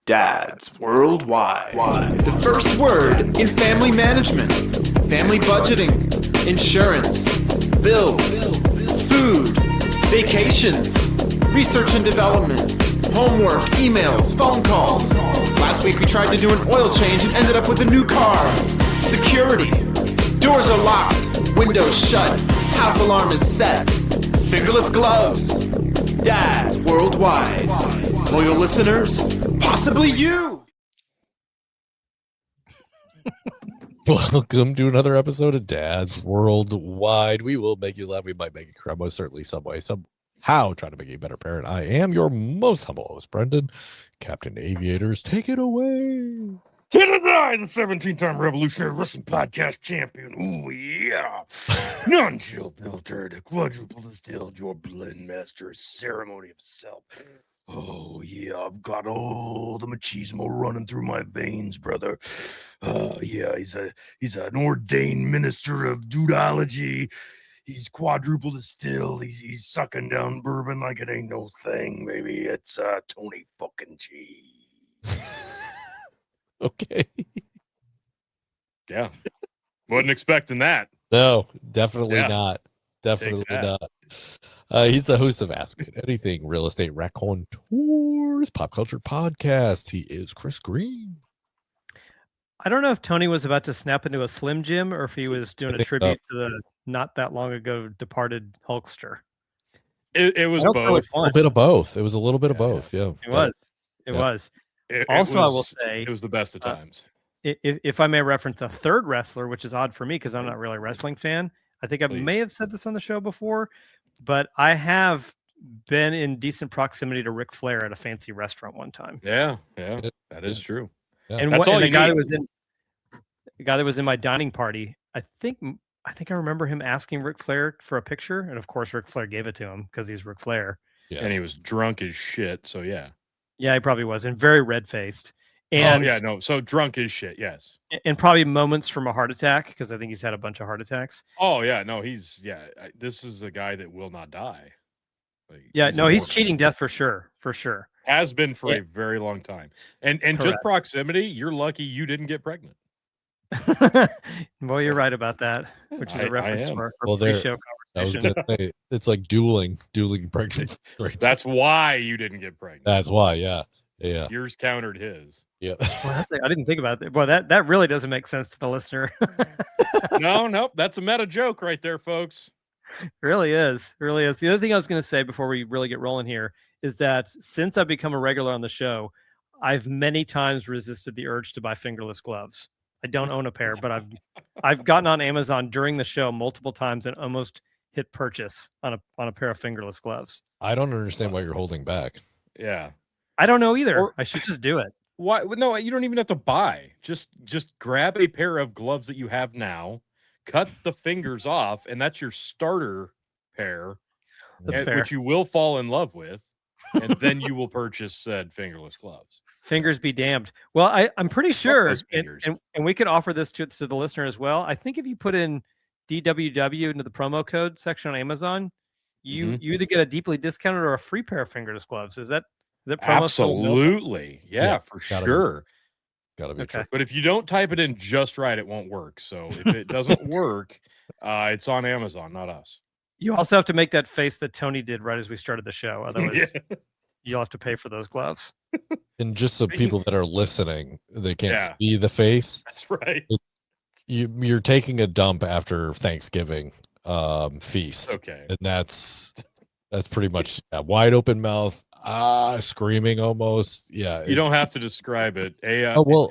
Dads Worldwide. The first word in family management, family budgeting, insurance, bills, food, vacations, research and development, homework, emails, phone calls. Last week we tried to do an oil change and ended up with a new car. Security. Doors are locked, windows shut, house alarm is set. Fingerless gloves. Dads Worldwide. Loyal listeners, possibly you. Welcome to another episode of Dads Worldwide. We will make you laugh. We might make you cry. Most certainly, some way, somehow, try to make you a better parent. I am your most humble host, Brendan. Captain Aviators, take it away. Here to die, the 17-time Revolutionary Wrestling Podcast champion. Ooh, yeah. Non-chill filtered, quadruple distilled, your blend master, ceremony of self. Oh, yeah, I've got all the machismo running through my veins, brother. Yeah, he's an ordained minister of dudology. He's quadruple distilled. He's sucking down bourbon like it ain't no thing, baby. It's Tony fucking G. Okay. Yeah. Wasn't expecting that. No, definitely Yeah. not. Definitely Take that. not. He's the host of Ask It Anything, Real Estate Raconteurs, Pop Culture Podcast. He is Chris Green. I don't know if Tony was about to snap into a Slim Jim or if he was doing a tribute to the not that long ago departed Hulkster. It was I don't know both. which A one. little bit of both. It was a little bit of Yeah. both. Yeah. It was. It Yeah. was. It Also, I will was- say, it was the best of times. if I may reference a third wrestler, which is odd for me because I'm not really a wrestling fan. I think I may Please. have said this on the show before, but I have been in decent proximity to Ric Flair at a fancy restaurant one time. Yeah, that is true. Yeah. And That's what, all and the you guy need. the guy that was in my dining party, I think I remember him asking Ric Flair for a picture, and of course Ric Flair gave it to him because he's Ric Flair. Yes. And he was drunk as shit. So yeah. Yeah, he probably was, and very red faced, and oh yeah, no. So drunk as shit. Yes. and probably moments from a heart attack because I think he's had a bunch of heart attacks. Oh yeah, no. This is a guy that will not die. Like, Yeah, no, he's immortal. cheating death for sure, for sure. Has been for Yeah. a very long time. And just Correct. proximity. You're lucky you didn't get pregnant. Well, you're right about that, which is I a reference to am. our Well, there- pre-show I was conversation. gonna say it's like dueling pregnancy. Right. That's why you didn't get pregnant. That's why. Yeah. Yeah. Yours countered his. Yeah. Well, I didn't think about that. Boy, that really doesn't make sense to the listener. Nope. That's a meta joke right there, folks. Really is. The other thing I was going to say before we really get rolling here is that since I've become a regular on the show, I've many times resisted the urge to buy fingerless gloves. I don't own a pair, but I've gotten on Amazon during the show multiple times and almost hit purchase on a pair of fingerless gloves. I don't understand why you're holding back. Yeah. I don't know either. Or- I should just do it. Why? No, you don't even have to buy. Just grab a pair of gloves that you have now, cut the fingers off, and that's your starter pair, That's fair. which you will fall in love with, and then you will purchase said fingerless gloves. Fingers be damned. Well, I'm pretty sure, those and, fingers. and we could offer this to the listener as well. I think if you put in DWW into the promo code section on Amazon, you either get a deeply discounted or a free pair of fingerless gloves. Is that promo still available? Absolutely, yeah, for gotta be. sure. Gotta be Okay. true. But if you don't type it in just right, it won't work. So if it doesn't work, it's on Amazon, not us. You also have to make that face that Tony did right as we started the show. Otherwise, you'll have to pay for those gloves. And just so people that are listening, they can't Yeah. see the face. That's right. You're taking a dump after Thanksgiving feast. Okay. And that's pretty much wide open mouth, screaming almost. Yeah. You don't have to describe it. AI, Oh, well-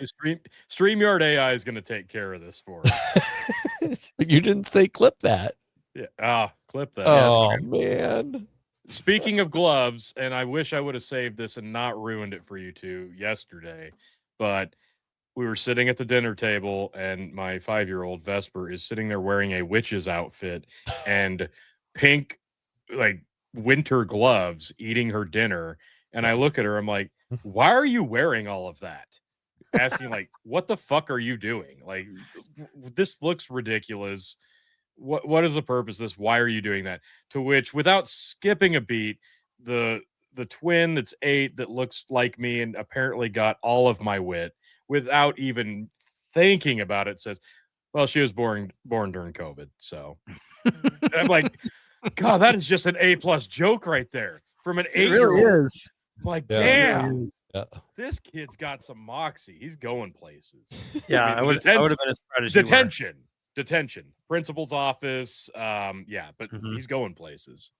StreamYard AI is going to take care of this for us. But you didn't say clip that. Yeah. Clip that. Oh man. Speaking of gloves, and I wish I would have saved this and not ruined it for you two yesterday, but we were sitting at the dinner table, and my 5-year-old Vesper is sitting there wearing a witch's outfit and pink, like winter gloves, eating her dinner. And I look at her, I'm like, why are you wearing all of that? Asking, like, what the fuck are you doing? Like, this looks ridiculous. What is the purpose of this? Why are you doing that? To which, without skipping a beat, the the twin that's 8 that looks like me and apparently got all of my wit without even thinking about it says, well, she was born during COVID. So I'm like, God, that is just an A+ joke right there from an 8-year-old. is. I'm like, Yeah. damn, Yeah. this kid's got some moxie. He's going places. Yeah, I I mean, would have been as proud as you were. Detention, principal's office. Yeah, but Mhm. he's going places.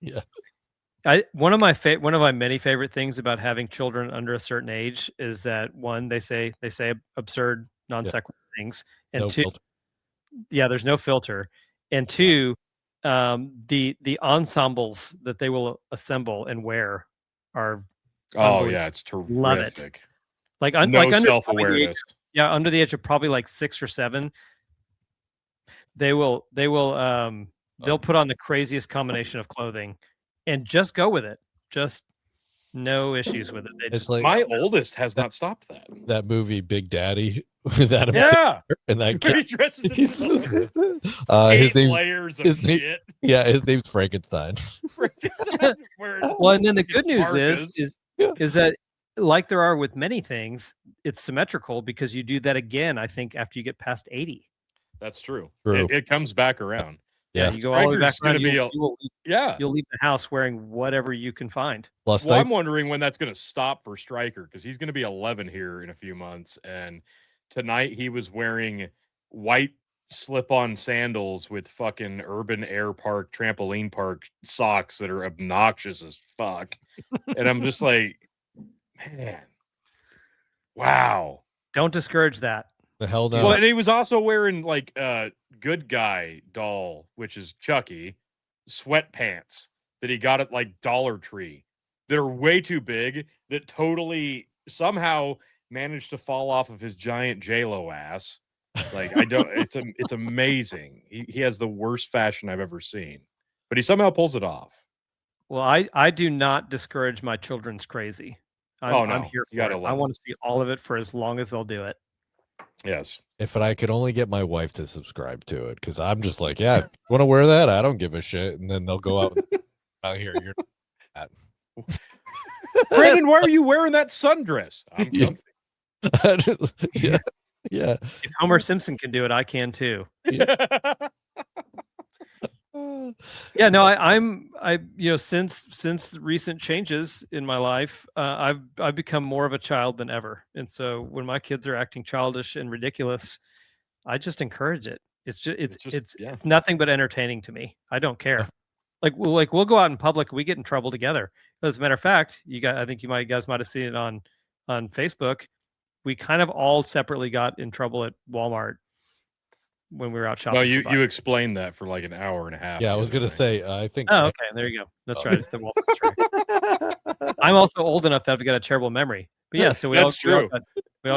One of my many favorite things about having children under a certain age is that one, they say absurd non sequitur things, and No two, filter. there's no filter, and two, the ensembles that they will assemble and wear are Oh Unbelievable. yeah, it's terrific. Love it. like No under probably the age- self-awareness. under the age of probably like 6 or 7, they'll put on the craziest combination of clothing and just go with it. Just no issues with it. They It's just like My oldest has not stopped that. that movie Big Daddy with Adam Yeah, Sandler and that he kid. dresses in His eight name's layers of his name- shit. yeah, his name's Frankenstein. well, and then the good news Parkas. is that, like there are with many things, it's symmetrical because you do that again, I think, after you get past 80. That's true. True. It comes back around. Yeah. You go all the way back Stryker's gonna around. be You'll leave the house wearing whatever you can find. Plus, Well, I'm wondering when that's going to stop for Stryker because he's going to be 11 here in a few months. And tonight he was wearing white slip-on sandals with fucking Urban Air Park trampoline park socks that are obnoxious as fuck. And I'm just like, man, wow. Don't discourage that. the hell no. Well, and he was also wearing like Good Guy doll, which is Chucky, sweatpants that he got at like Dollar Tree that are way too big that totally somehow managed to fall off of his giant J-Lo ass. Like I don't it's amazing. He has the worst fashion I've ever seen. But he somehow pulls it off. Well, I do not discourage my children's crazy. I'm no, here you for gotta it. love I it. want to see all of it for as long as they'll do it. Yes. If I could only get my wife to subscribe to it, because I'm just like, yeah, if you want to wear that, I don't give a shit. And then they'll go out here. You're Brandon, why are you wearing that sundress? I'm Yeah. comfy. yeah, yeah. If Homer Simpson can do it, I can too. Yeah, no, I since recent changes in my life, I've become more of a child than ever, and so when my kids are acting childish and ridiculous, I just encourage it. It's nothing but entertaining to me. I don't care. We'll go out in public, we get in trouble together. As a matter of fact, I think you guys might have seen it on Facebook. We kind of all separately got in trouble at Walmart when we were out shopping. No, you explained that for like an hour and a half. Yeah, I the was other gonna night. say, I think. Oh, okay, there you go. That's right. It's the Walmart story. I'm also old enough that I've got a terrible memory. But yeah, so we all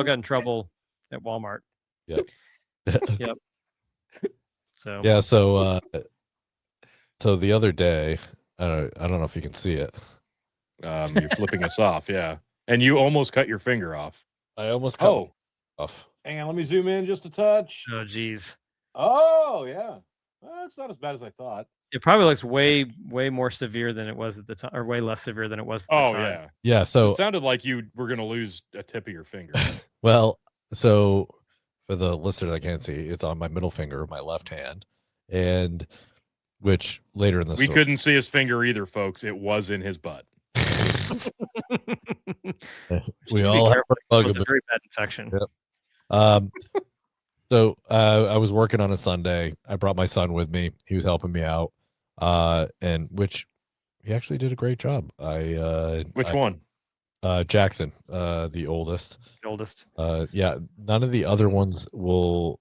got in trouble at Walmart. Yep. Yep. So Yeah. So the other day, I don't know if you can see it. You're flipping us off, yeah. And you almost cut your finger off. I almost cut Oh, off. hang on, let me zoom in just a touch. oh geez. Oh, yeah. Well, it's not as bad as I thought. It probably looks way more severe than it was at the time, or way less severe than it was at the Oh, time. yeah. Yeah. So It sounded like you were going to lose a tip of your finger. well, so for the listener that can't see, it's on my middle finger, my left hand, and which later in the We story, couldn't see his finger either, folks. It was in his butt. we Be all have careful. our It was a bugaboo. very bad infection. Yeah. So I was working on a Sunday. I brought my son with me. He was helping me out, and which he actually did a great job. Which one? Jackson, the oldest. The oldest. Yeah, none of the other ones will.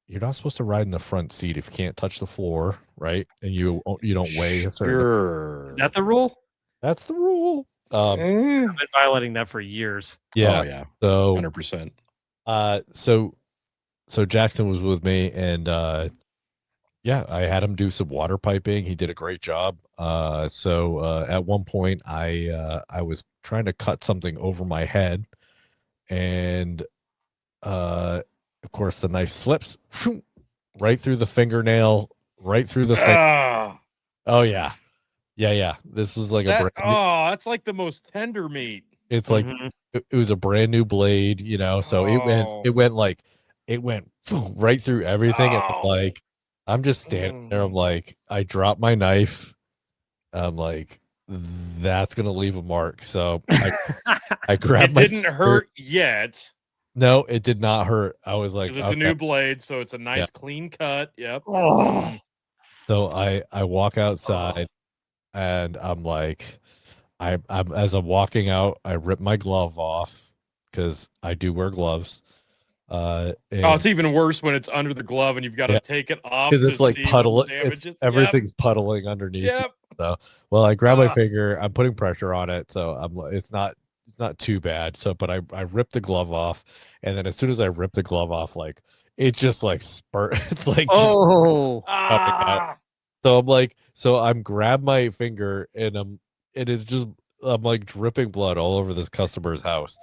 You're not supposed to ride in the front seat if you can't touch the floor, right? And you don't weigh a certain. Sure. Is that the rule? That's the rule. I've been violating that for years. Yeah. Oh, yeah. So 100%. So Jackson was with me, and yeah, I had him do some water piping. He did a great job. So at one point, I was trying to cut something over my head, and of course, the knife slips right through the fingernail, right through the finger. Ah, Oh yeah, Yeah. This was like a That brand new, that's like the most tender meat. it's like Mhm. it was a brand new blade, so Oh. it went right through everything. And I'm Oh. like, I'm just standing there. I'm like, I dropped my knife. I'm like, that's gonna leave a mark. So I grabbed It my didn't finger. hurt yet No, it did not hurt. I was like, because it's a okay. new blade, so it's a nice Yeah. clean cut. Yep. Oh. So I walk outside and I'm like, I'm as I'm walking out, I rip my glove off because I do wear gloves. Oh, And it's even worse when it's under the glove and you've got to yeah, take it off because to it's like see puddle. the It's damages. everything's puddling underneath. Yep. So, well, I grab my Ah. finger. I'm putting pressure on it, so it's not too bad. So, but I ripped the glove off, and then as soon as I ripped the glove off, like it just like spurt. It's like just Oh. coming out. Ah. So I'm grab my finger and it is just I'm like dripping blood all over this customer's house.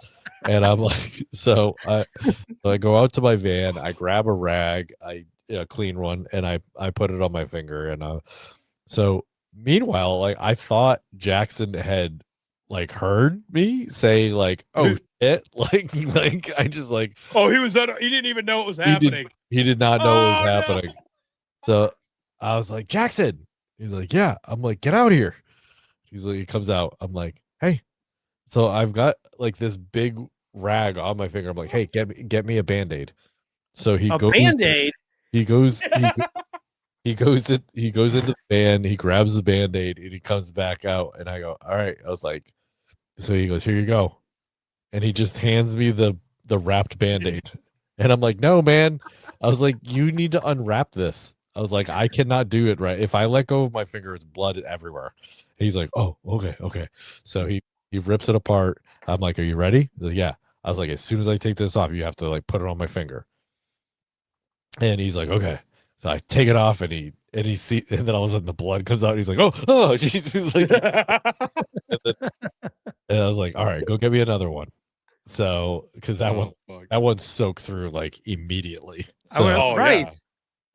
And I'm like, so I go out to my van, I grab a rag, clean one, and I put it on my finger. And so meanwhile, like I thought Jackson had like heard me say like, oh shit, like I just like Oh, he didn't even know it was he happening. did not know what was Oh, no. happening. So I was like, Jackson. He's like, yeah. I'm like, get out here. He's like, he comes out. I'm like, hey. So I've got like this big rag on my finger. I'm like, hey, get me a band-aid. So A Band-Aid. he goes he goes into the van, he grabs the band-aid and he comes back out and I go, all right. I was like, so he goes, here you go. And he just hands me the wrapped band-aid. And I'm like, no, man. I was like, you need to unwrap this. I was like, I cannot do it right. If I let go of my finger, it's blood everywhere. He's like, oh, okay. So he rips it apart. I'm like, are you ready? He's like, yeah. I was like, as soon as I take this off, you have to like put it on my finger. And he's like, okay. So I take it off and he see, and then all of a sudden the blood comes out. And he's like, oh, Jesus. Like, and I was like, all right, go get me another one. So because that one soaked through like immediately. So Right.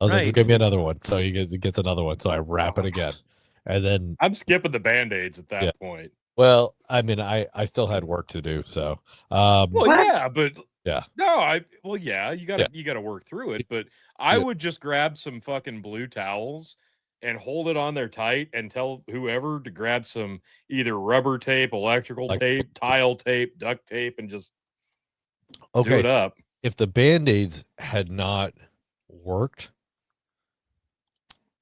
I was like, Right. go get me another one. So he gets another one. So I wrap it again. And then I'm skipping the band-aids at that point. well, I mean, I still had work to do. So Well, What? yeah, but yeah. No, you gotta work through it. But I would just grab some fucking blue towels and hold it on there tight and tell whoever to grab some either rubber tape, electrical tape, tile tape, duct tape, and just do okay. it up. If the band-aids had not worked,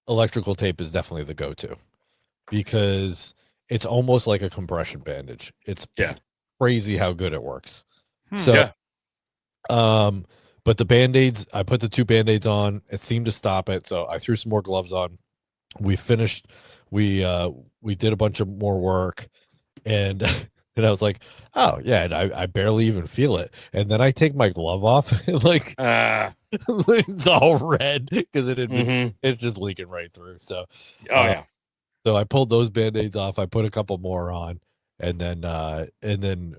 electrical tape is definitely the go-to because it's almost like a compression bandage. It's crazy how good it works. So but the band-aids, I put the 2 band-aids on, it seemed to stop it. So I threw some more gloves on. We finished, we did a bunch of more work and and I was like, oh yeah, and I barely even feel it. And then I take my glove off and like it's all red because it had been it's just leaking right through. So so I pulled those band-aids off. I put a couple more on and then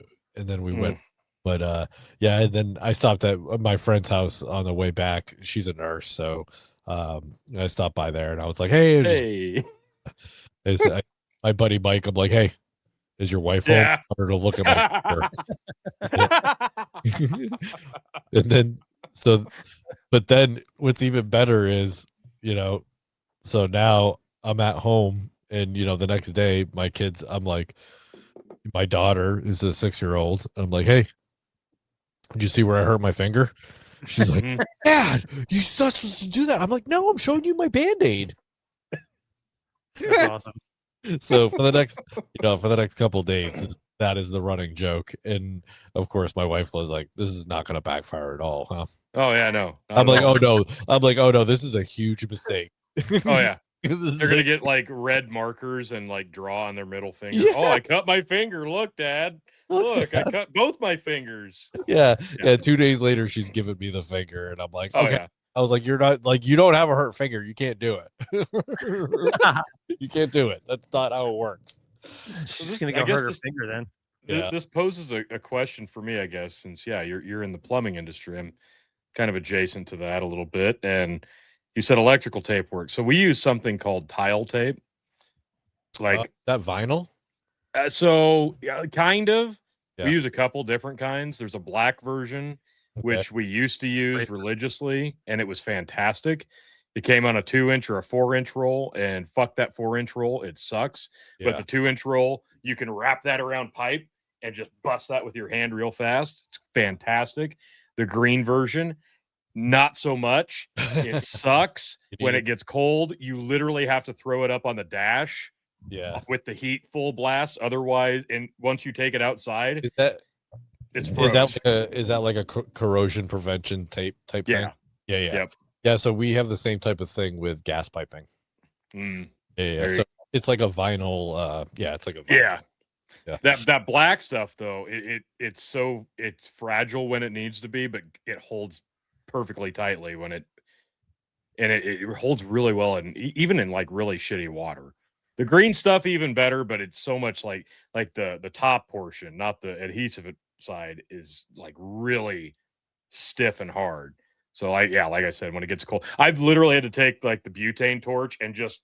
we went. But yeah, and then I stopped at my friend's house on the way back. She's a nurse, so I stopped by there and I was like, hey, my buddy Mike, I'm like, hey, is your wife home? I want her to look at my finger. And then but then what's even better is, so now I'm at home and the next day my kids, I'm like, my daughter is a 6-year-old. I'm like, hey, did you see where I hurt my finger? She's like, Dad, you're not supposed to do that. I'm like, no, I'm showing you my Band-Aid. That's awesome. So for the next couple of days, that is the running joke. And of course, my wife was like, this is not going to backfire at all, huh? Oh yeah, no. I'm like, oh no, this is a huge mistake. Oh yeah. They're gonna get like red markers and like draw on their middle finger. Yeah. Oh, I cut my finger. Look, Dad. Look, I cut both my fingers. Yeah. 2 days later, she's giving me the finger, and I'm like, okay. Yeah. I was like, you're not like you don't have a hurt finger. You can't do it. You can't do it. That's not how it works. She's gonna go hurt her finger then. This poses a question for me, I guess, since you're in the plumbing industry. I'm kind of adjacent to that a little bit, and you said electrical tape works. So we use something called tile tape. Like that vinyl. so, yeah, kind of. Yeah. We use a couple different kinds. There's a black version, which we used to use Nice. religiously, and it was fantastic. It came on a 2-inch or a 4-inch roll, and fuck that 4-inch roll, it sucks. Yeah. But the 2-inch roll, you can wrap that around pipe and just bust that with your hand real fast. It's fantastic. The green version, not so much. It sucks. When it gets cold, you literally have to throw it up on the dash Yeah. with the heat full blast. Otherwise, and once you take it outside, Is that it's is that like a corrosion prevention type Yeah. thing? Yeah. Yep. Yeah. So we have the same type of thing with gas piping. Mm, Yeah. There So it's like a vinyl. It's like a vinyl. yeah. Yeah. That black stuff though, it's fragile when it needs to be, but it holds perfectly tightly when it holds really well, and even in like really shitty water. The green stuff even better, but it's so much like the top portion, not the adhesive side, is like really stiff and hard. So like I said, when it gets cold, I've literally had to take like the butane torch and just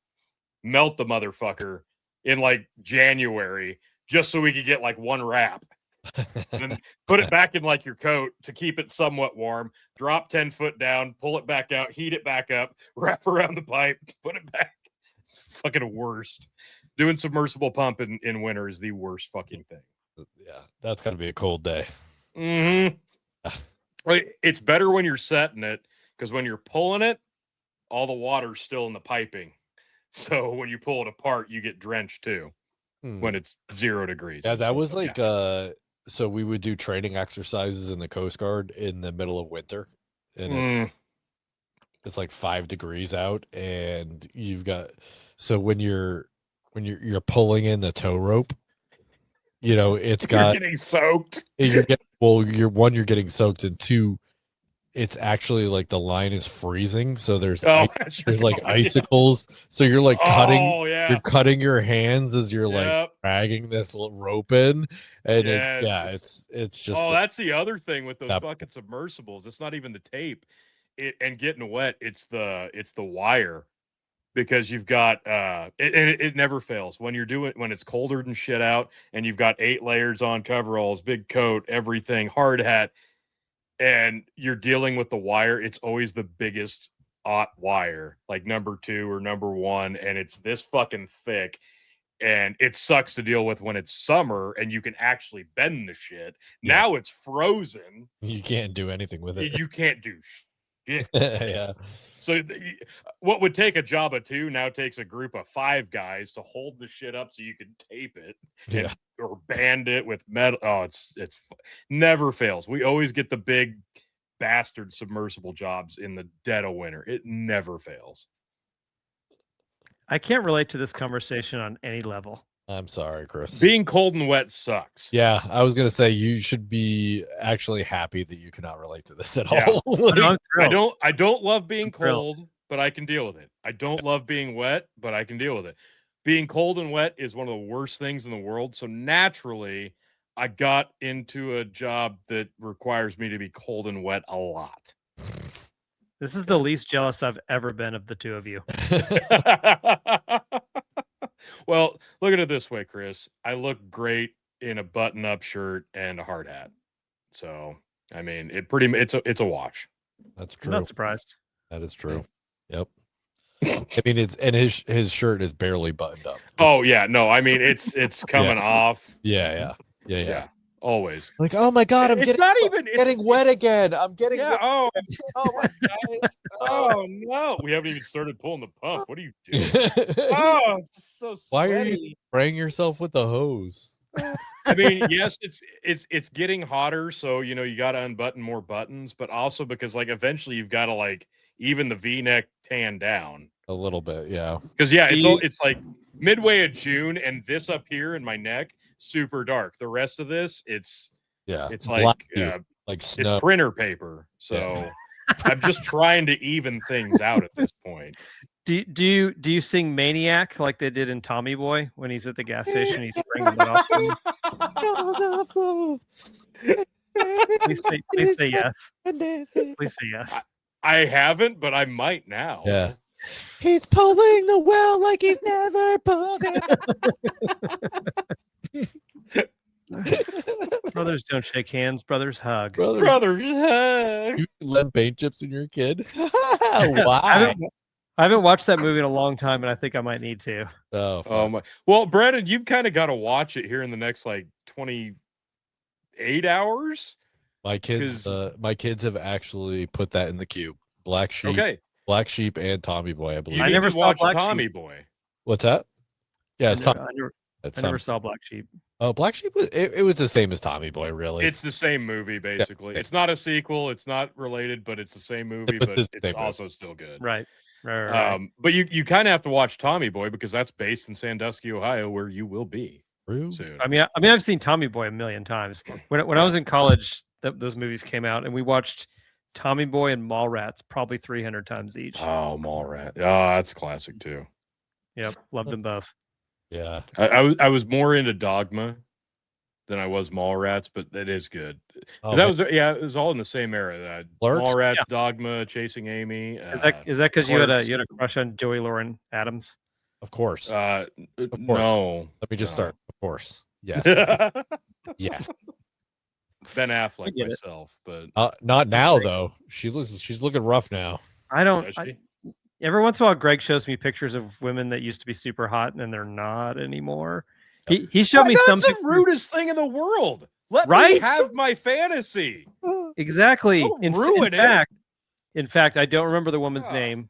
melt the motherfucker in like January just so we could get like one wrap. And then put it back in like your coat to keep it somewhat warm, drop 10 foot down, pull it back out, heat it back up, wrap around the pipe, put it back. It's fucking worst. Doing submersible pump in winter is the worst fucking thing. Yeah. That's gotta be a cold day. Mm-hmm. It's better when you're setting it, because when you're pulling it, all the water's still in the piping. So when you pull it apart, you get drenched too when it's 0 degrees. Yeah, that So, was like so we would do training exercises in the Coast Guard in the middle of winter, and it's like 5 degrees out, and you've got when you're pulling in the tow rope, it's got you're getting soaked. you're getting soaked, and 2, it's actually like the line is freezing, so there's like icicles, so you're like cutting your hands as you're like dragging this rope in, and it's just that's the other thing with those fucking submersibles. It's not even the tape and getting wet, it's the wire, because you've got it never fails when it's colder than shit out, and you've got 8 layers on, coveralls, big coat, everything, hard hat, and you're dealing with the wire. It's always the biggest aught wire, like number 2 or number 1, and it's this fucking thick, and it sucks to deal with when it's summer and you can actually bend the shit. Now it's frozen. You can't do anything with it. You can't do shit. Yeah. So what would take a job of 2 now takes a group of 5 guys to hold the shit up so you can tape it or band it with metal. Oh, it's never fails. We always get the big bastard submersible jobs in the dead of winter. It never fails. I can't relate to this conversation on any level. I'm sorry, Chris. Being cold and wet sucks. Yeah, I was gonna say you should be actually happy that you cannot relate to this at Yeah. all. I don't love being cold, but I can deal with it. I don't love being wet, but I can deal with it. Being cold and wet is one of the worst things in the world. So naturally, I got into a job that requires me to be cold and wet a lot. This is the least jealous I've ever been of the 2 of you. Well, look at it this way, Chris. I look great in a button-up shirt and a hard hat. So, I mean, it's a wash. That's I'm true. not surprised. That is true. Yep. I mean, his shirt is barely buttoned up. Oh yeah, no, I mean it's coming off. Yeah. Always. Like, oh my god, I'm getting wet again. I'm getting wet. Oh my god. Oh no. We haven't even started pulling the pump. What are you doing? Oh, it's so sweaty. Why are you spraying yourself with the hose? I mean, yes, it's getting hotter, so you got to unbutton more buttons, but also because like eventually you've got to like even the V-neck tan down a little bit, yeah. Because it's like midway of June, and this up here in my neck super dark. The rest of this, it's like snow. It's printer paper. So I'm just trying to even things out at this point. Do you sing Maniac like they did in Tommy Boy when he's at the gas station? He's spraying it off. Please say yes. Please say yes. I haven't, but I might now. Yeah. He's pulling the well like he's never pulled it. Brothers don't shake hands. Brothers hug. Brothers, hug. You lend paint chips in your kid? I Why? haven't watched that movie in a long time, and I think I might need to. Oh, Oh my! Well, Brandon, you've kind of got to watch it here in the next like 28 hours. my kids have actually put that in the queue. Black Sheep, Okay, Black Sheep, and Tommy Boy. I believe. you I need never to saw watch Black Tommy Sheep. Boy. What's that? Yeah, I it's never, Tom- I never, it's I never Tommy- saw Black Sheep. Oh, Black Sheep was it was the same as Tommy Boy, really. It's the same movie, basically. It's not a sequel. It's not related, but it's the same movie. It's But the it's same movie. also still good. Right. Right. But you kind of have to watch Tommy Boy because that's based in Sandusky, Ohio, where you will be True. soon. I mean, I've seen Tommy Boy a million times. When I was in college, those movies came out, and we watched Tommy Boy and Mallrats probably 300 times each. Oh, Mallrat. Oh, that's classic too. Yep, loved them both. Yeah. I was more into Dogma than I was Mallrats, but that is good. 'Cause Oh, that was it was all in the same era. Clerks? Mallrats, Yeah. Dogma, Chasing Amy. Is that because you had Clerks. a crush on Joey Lauren Adams? of course. course. course. No. Let me just no. start. Of course. Yes. Yes. Ben Affleck get it. myself, but Not now though. She's looking rough now. I don't. does she? Every once in a while, Greg shows me pictures of women that used to be super hot, and then they're not anymore. He showed me some That's the pictures- rudest thing in the world. Let me Right? have my fantasy. Exactly. Don't In ruin it. fact, I don't remember the woman's Ah. name.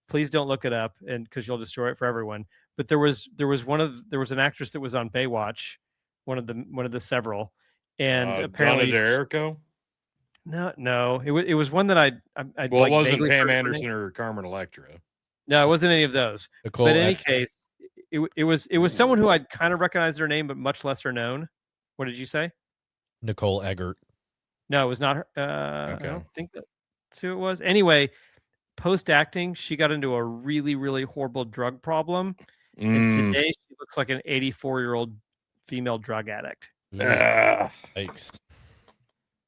Please don't look it up, and because you'll destroy it for everyone. But there was an actress that was on Baywatch, one of the several, and apparently Donna DeErco. no, it was one that I Well, like it wasn't vaguely Pam heard her Anderson name. or Carmen Electra. No, it wasn't any of those. Nicole. But in any Eck- case, it was someone who I'd kind of recognized their name, but much lesser known. What did you say? Nicole Eggert. No, it was not her. I Okay. don't think that's who it was. Anyway, post acting, she got into a really, really horrible drug problem. And Mm. today she looks like an 84-year-old female drug addict. Ugh, Yikes.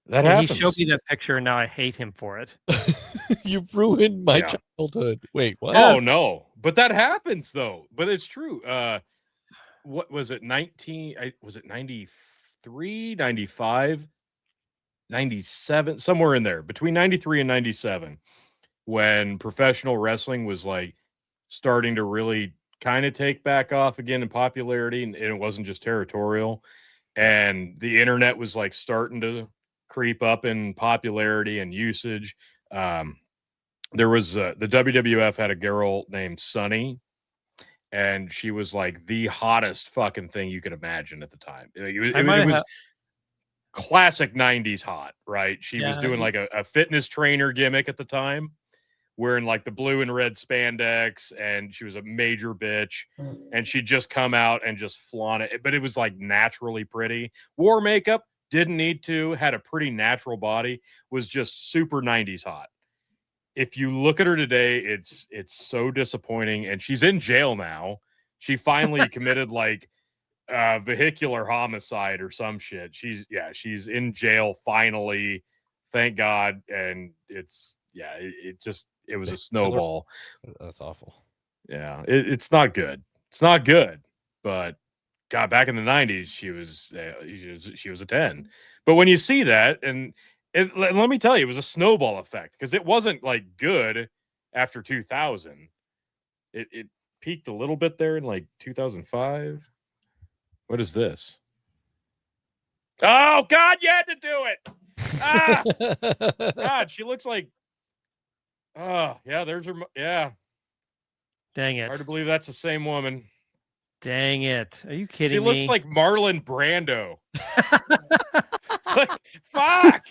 that And happens. he showed me that picture, and now I hate him for it. You ruined my Yeah. childhood. Wait, what? Oh no, but that happens though. But it's true. What was it? Was it 93, 95, 97, somewhere in there between 93 and 97, when professional wrestling was like starting to really kind of take back off again in popularity, and it wasn't just territorial, and the internet was like starting to creep up in popularity and usage. There was the WWF had a girl named Sunny, and she was like the hottest fucking thing you could imagine at the time. It might was have- classic 90s hot, right? She was Yeah. doing like a fitness trainer gimmick at the time, wearing like the blue and red spandex, and she was a major bitch, and she'd just come out and just flaunt it, but it was like naturally pretty. Wore makeup, didn't need to, had a pretty natural body, was just super 90s hot. If you look at her today, it's so disappointing, and she's in jail now. She finally committed like vehicular homicide or some shit. She's in jail finally, thank God. And it was a snowball. That's awful. Yeah, it's not good. It's not good. But God, back in the 90s, she was a 10. But when you see that, and let me tell you, it was a snowball effect, because it wasn't like good after 2000. It peaked a little bit there in like 2005. What is this? Oh God, you had to do it. Ah, God, she looks like. Oh yeah, there's her. Yeah, Dang hard to it. believe that's the same woman. Dang it. Are you kidding She me? looks like Marlon Brando. Like, fuck.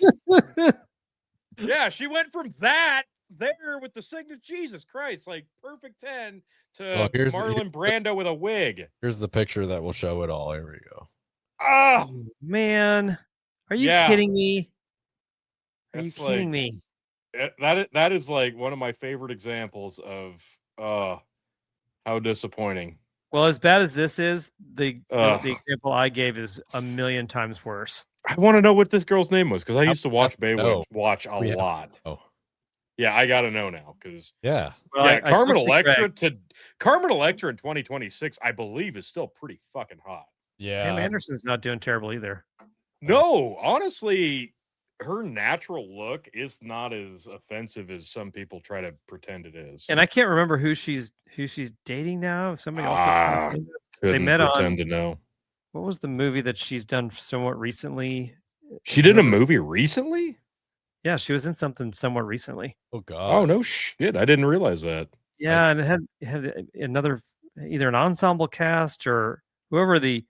Yeah, she went from that there with the signature. Jesus Christ, like perfect 10 to Oh, here's Marlon Brando with a wig. Here's the picture that will show it all. Here we go. Oh, Man, are you Yeah. kidding me? Are you It's kidding like- me? that is like one of my favorite examples of how disappointing. Well, as bad as this is, the Ugh. example I gave is a million times worse. I want to know what this girl's name was, because I used to watch no. Baywatch a We have- lot. Oh, Yeah, I gotta know now because Yeah. Well, yeah, I Carmen took the Greg. Electra in 2026, I believe, is still pretty fucking hot. Yeah. Pam Anderson's not doing terrible either. No, honestly, her natural look is not as offensive as some people try to pretend it is. And I can't remember who she's dating now. Somebody also confirmed it. Couldn't met on- pretend to know. What was the movie that she's done somewhat recently? She did a Remember- movie recently? Yeah, she was in something somewhat recently. Oh God. Oh no shit! I didn't realize that. Yeah, and it had another either an ensemble cast or whoever I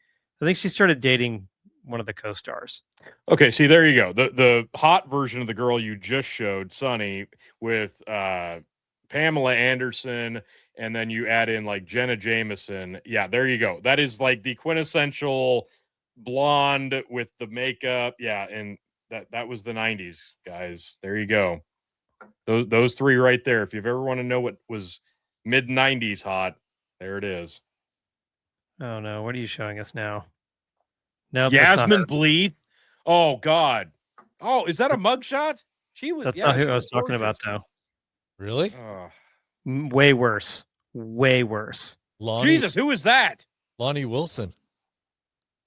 think she started dating one of the co-stars. Okay, see, there you go. The hot version of the girl you just showed, Sunny, with Pamela Anderson, and then you add in like Jenna Jameson. Yeah, there you go. That is like the quintessential blonde with the makeup. Yeah, and that was the 90s, guys. There you go. Those three right there. If you've ever want to know what was mid 90s hot, there it is. Oh no, what are you showing us now? No, Yasmin Bleeth. Oh God. Oh, is that a mugshot? She was. That's yeah, not she who I was talking about gorgeous. though. Really? Way worse. Way worse. Lonnie, Jesus, who is that? Lonnie Wilson.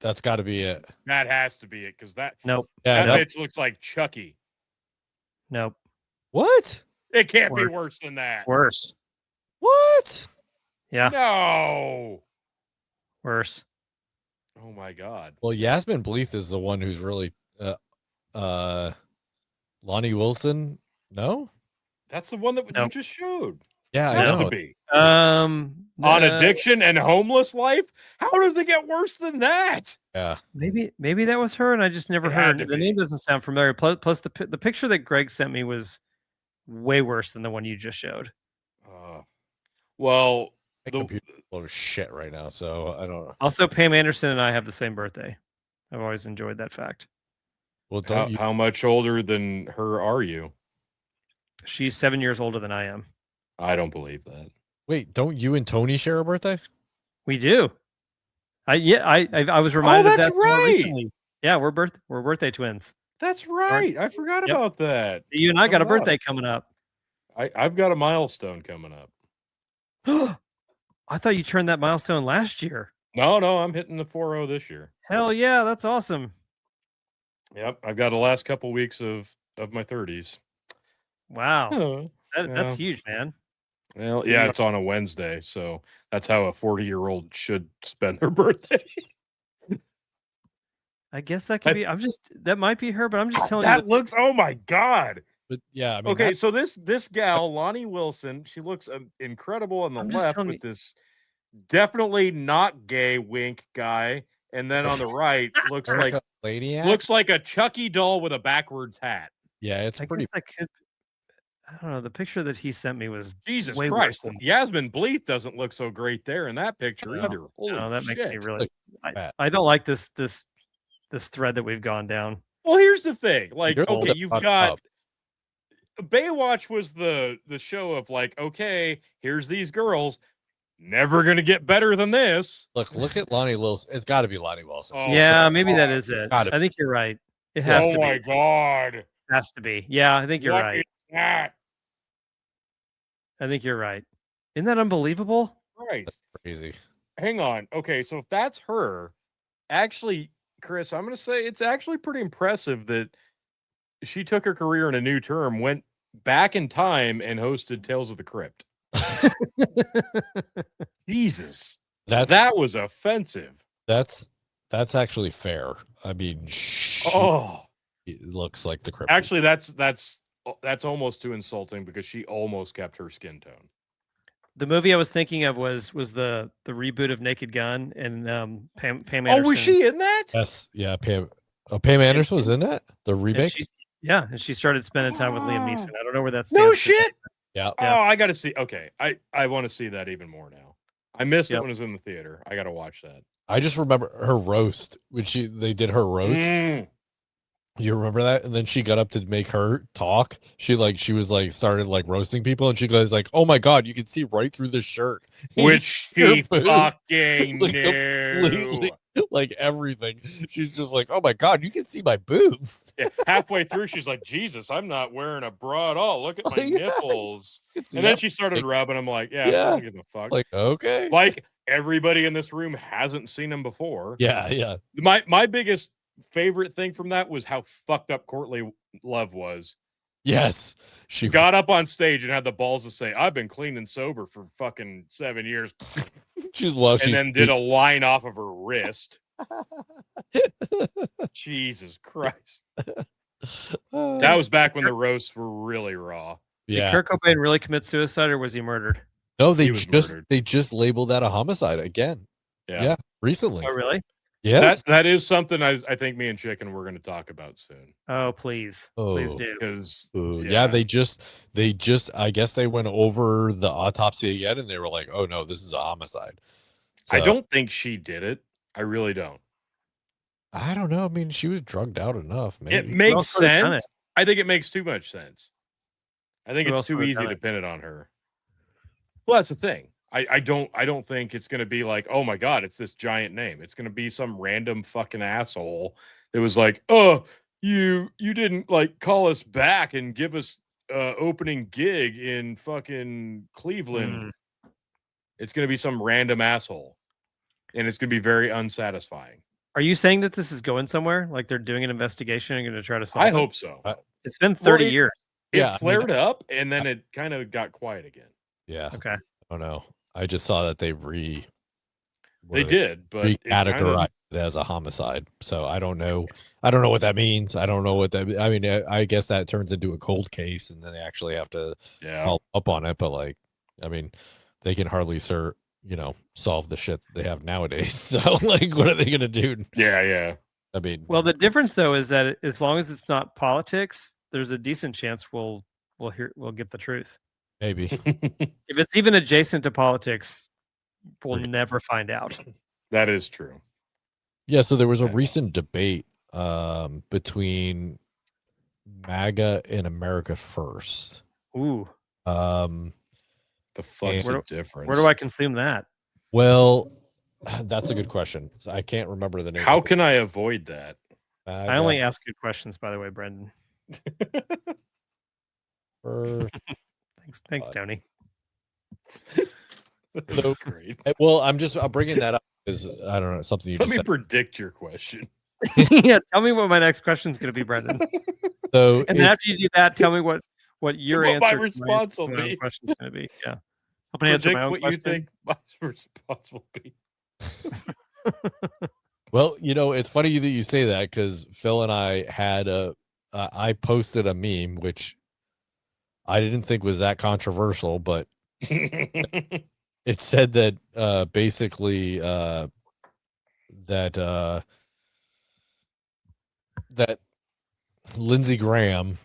That's got to be it. That has to be it because that Nope. Yeah. that That, bitch looks like Chucky. Nope. what? It can't be Worse. worse than that. Worse. What? Yeah. No. Worse. Oh my God. Well, Yasmin Bleeth is the one who's really Lonnie Wilson. No? That's the one that No. you just showed. Yeah, Has I to know. be. On On addiction and homeless life? How does it get worse than that? Yeah. Maybe that was her, and I just never It had heard to the be. name. Doesn't sound familiar. Plus the picture that Greg sent me was way worse than the one you just showed. Well, My the- computer's full of shit right now, so I don't know. Also, Pam Anderson and I have the same birthday. I've always enjoyed that fact. Well, how, don't you? how much older than her are you? She's 7 years older than I am. I don't believe that. Wait, don't you and Tony share a birthday? We do. I was reminded of that's that somewhat right. recently. Yeah, we're birthday twins. That's right. I forgot Yep. about that. You and I got a Oh, wow. birthday coming up. I've got a milestone coming up. I thought you turned that milestone last year. No, I'm hitting the 4-0 this year. Hell yeah, that's awesome. Yep, I've got the last couple weeks of my 30s. Wow. Oh, That's yeah. huge, man. Well, yeah, it's on a Wednesday, so that's how a 40-year-old should spend their birthday. I guess that could be. That might be her, but I'm just telling That you. looks. Oh my God. But yeah, I mean, Okay, that- so this gal, Lonnie Wilson, she looks incredible on the I'm just left telling with this definitely not gay wink guy, and then on the right looks like Lady a Chucky doll with a backwards hat. Yeah, it's I pretty. guess I could. I don't know. The picture that he sent me was Jesus way Christ, worse than. Yasmin Bleeth doesn't look so great there in that picture No, either. Holy No, that makes me shit. really. bad. I don't like this thread that we've gone down. Well, here's the thing. Like, You're the okay, one you've that got fucked Baywatch was the show of like, okay, here's these girls, never gonna get better than this. Look at Lonnie Wilson. It's got to be Lonnie Wilson. Oh, Yeah, maybe that God. is it. Gotta I think you're right. It has Oh to my be. God. Has to be. Yeah, I think you're What right. is that? I think you're right. Isn't that unbelievable? Right. Crazy. Hang on. Okay, so if that's her, actually, Chris, I'm gonna say it's actually pretty impressive that she took her career in a new term, went back in time, and hosted Tales of the Crypt. Jesus, that was offensive. That's actually fair. I mean, she looks like the cryptid. Actually, that's almost too insulting because she almost kept her skin tone. The movie I was thinking of was the reboot of Naked Gun, and Pam Anderson. Oh, was she in that? Yes, yeah. Pam Anderson was in that the And remake. and she started spending time with Liam Neeson. I don't know where that No stands. shit. Yeah. Yeah. Oh, I got to see. Okay, I want to see that even more now. I missed it Yep. when it was in the theater. I got to watch that. I just remember her roast when they did her roast. Mm. You remember that? And then she got up to make her talk. She was started like roasting people, and she goes like, "Oh my God, you can see right through the shirt," Which Her she boob. fucking Like, knew. completely like everything. She's just like, oh my God, you can see my boobs. Yeah, halfway through, she's like, Jesus, I'm not wearing a bra at all. Look at my Yeah. nipples. You can see And then everything. she started rubbing. I'm like, yeah, I Yeah. don't give a fuck. Like, okay. Like everybody in this room hasn't seen him before. Yeah. My biggest favorite thing from that was how fucked up Courtney Love was. Yes. She Got up on stage and had the balls to say, I've been clean and sober for fucking 7 years. she's And then did a line off of her wrist. Jesus Christ. That was back when the roasts were really raw. Did yeah. Kurt Cobain really commit suicide, or was he murdered? No, He was murdered. they just labeled that a homicide again. Yeah. Recently. Oh, really? Yes. That is something I think me and Chicken we're going to talk about soon. Oh, please. Please Oh. do. Because Yeah, they just I guess they went over the autopsy again and they were like, oh no, this is a homicide. I So, don't think she did it. I really don't. I don't know. I mean, she was drugged out enough, maybe. It makes else could have done sense. I think it makes too much sense. I think Who it's else too would have easy done to it? pin it on her. Well, that's the thing. I don't think it's gonna be like, oh my God, it's this giant name. It's gonna be some random fucking asshole that was like, oh, you didn't like call us back and give us opening gig in fucking Cleveland. It's gonna be some random asshole. And it's gonna be very unsatisfying. Are you saying that this is going somewhere? Like they're doing an investigation and going to try to solve I it? hope so. It's been 30 it- years. It Yeah, I mean, flared up and then it kind of got quiet again. Yeah. Okay. I don't know. I just saw that they They did, but it kinda- recategorized it as a homicide. So I don't know. I don't know what that means. I don't know what that. I mean, I guess that turns into a cold case, and then they actually have to yeah. follow up on it. But like, I mean, they can hardly solve the shit they have nowadays. So like, what are they gonna do? Yeah. I mean, Well, the difference though is that as long as it's not politics, there's a decent chance we'll get the truth. maybe. If it's even adjacent to politics, we'll Right. never find out. That is true. Yeah. So there was a Yeah. recent debate between MAGA and America First. Ooh, Um, The fuck's Where the difference? where do I consume that? well, that's a good question. I can't remember the name. How of it. can I avoid that? I only ask good questions, by the way, Brendan. First. Thanks, God. Tony. So- Great. Well, I'm bringing that up because I don't know something you Let just me said. predict your question. Yeah, tell me what my next question is going to be, Brendan. So And then it's- after you do that, tell me what your What my answer response will to my own be. question is going to be. Yeah, I'm going to answer Predict my own what question. you think my response will be. well, it's funny that you say that because Phil and I had I posted a meme which I didn't think was that controversial, but it said that basically that Lindsey Graham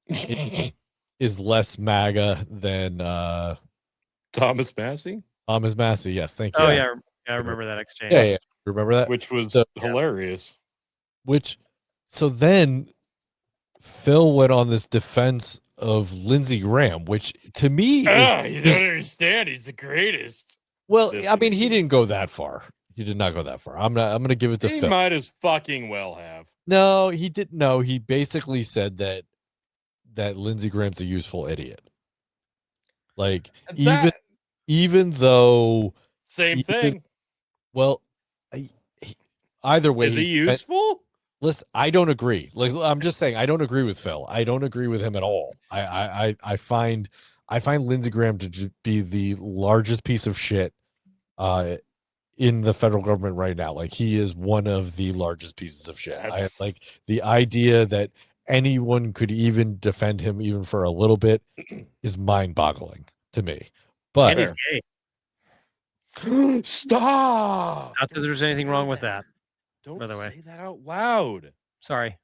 is less MAGA than Thomas Massey, Thomas Massey. Yes, thank you. Oh yeah, I remember that exchange. yeah. Remember that? which was So- hilarious. So then Phil went on this defense of Lindsey Graham, which to me You is don't understand. He's the greatest. well, this I mean, he is- didn't go that far. He did not go that far. I'm gonna give it to He Phil. might as fucking well have. No, he didn't. No, he basically said that Lindsey Graham's a useful idiot. Like even though Same even- thing. well, either way, Is he useful? Listen, I don't agree. Like I'm just saying, I don't agree with Phil. I don't agree with him at all. I find Lindsey Graham to be the largest piece of shit in the federal government right now. Like he is one of the largest pieces of shit. I That's- like the idea that anyone could even defend him even for a little bit is mind-boggling to me. But And he's gay. Stop. Not that there's anything wrong with that. Don't by the way. say that out loud. Sorry,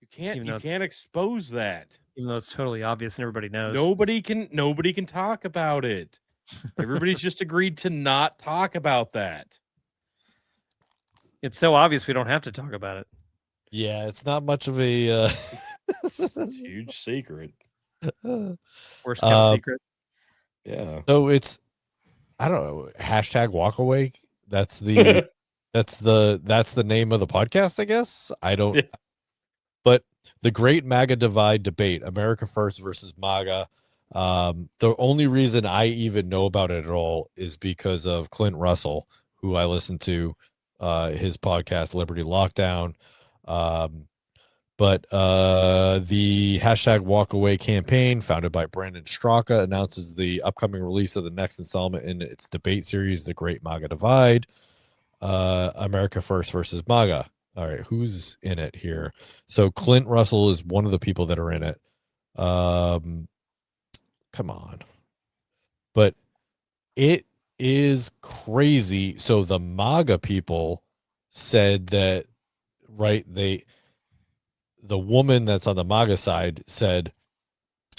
You can't. Even though You it's- can't expose that. even though it's totally obvious and everybody knows. Nobody can talk about it. Everybody's just agreed to not talk about that. It's so obvious we don't have to talk about it. yeah, it's not much of a It's a huge secret. Worst kept secret. Yeah. so it's I don't know, hashtag walk away. That's the That's the name of the podcast, I guess. I don't. Yeah. But the Great MAGA Divide debate, America First versus MAGA. The only reason I even know about it at all is because of Clint Russell, who I listened to his podcast Liberty Lockdown. But the hashtag Walkaway campaign, founded by Brandon Straka, announces the upcoming release of the next installment in its debate series, The Great MAGA Divide, America First versus MAGA. All right, who's in it here? So Clint Russell is one of the people that are in it. Come on. But it is crazy. So the MAGA people said that, right, the woman that's on the MAGA side said,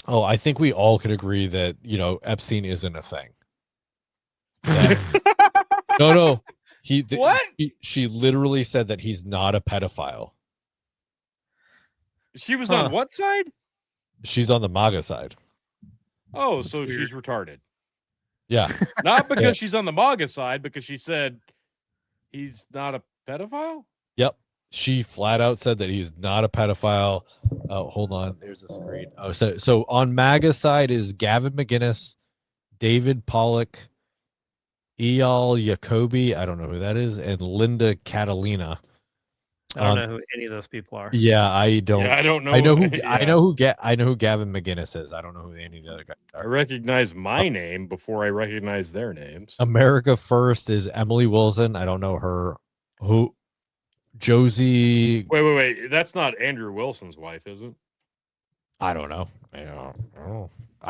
"Oh, I think we all could agree that, Epstein isn't a thing." No. What? She literally said that he's not a pedophile. She was on what side? She's on the MAGA side. Oh, so she's retarded. Yeah. Not because she's on the MAGA side, because she said he's not a pedophile? Yep. She flat out said that he's not a pedophile. Oh, hold on. There's a screen. Oh, so on MAGA side is Gavin McInnes, David Pollock, Eyal Jacoby, I don't know who that is, and Linda Catalina. I don't know who any of those people are. Yeah, I don't. Yeah, I don't know. I know who yeah. I know who Gavin McInnes is. I don't know who any of the other guys I are. recognize my name before I recognize their names. America First is Emily Wilson. I don't know her. Who? Josie. Wait. That's not Andrew Wilson's wife, is it? I don't know. I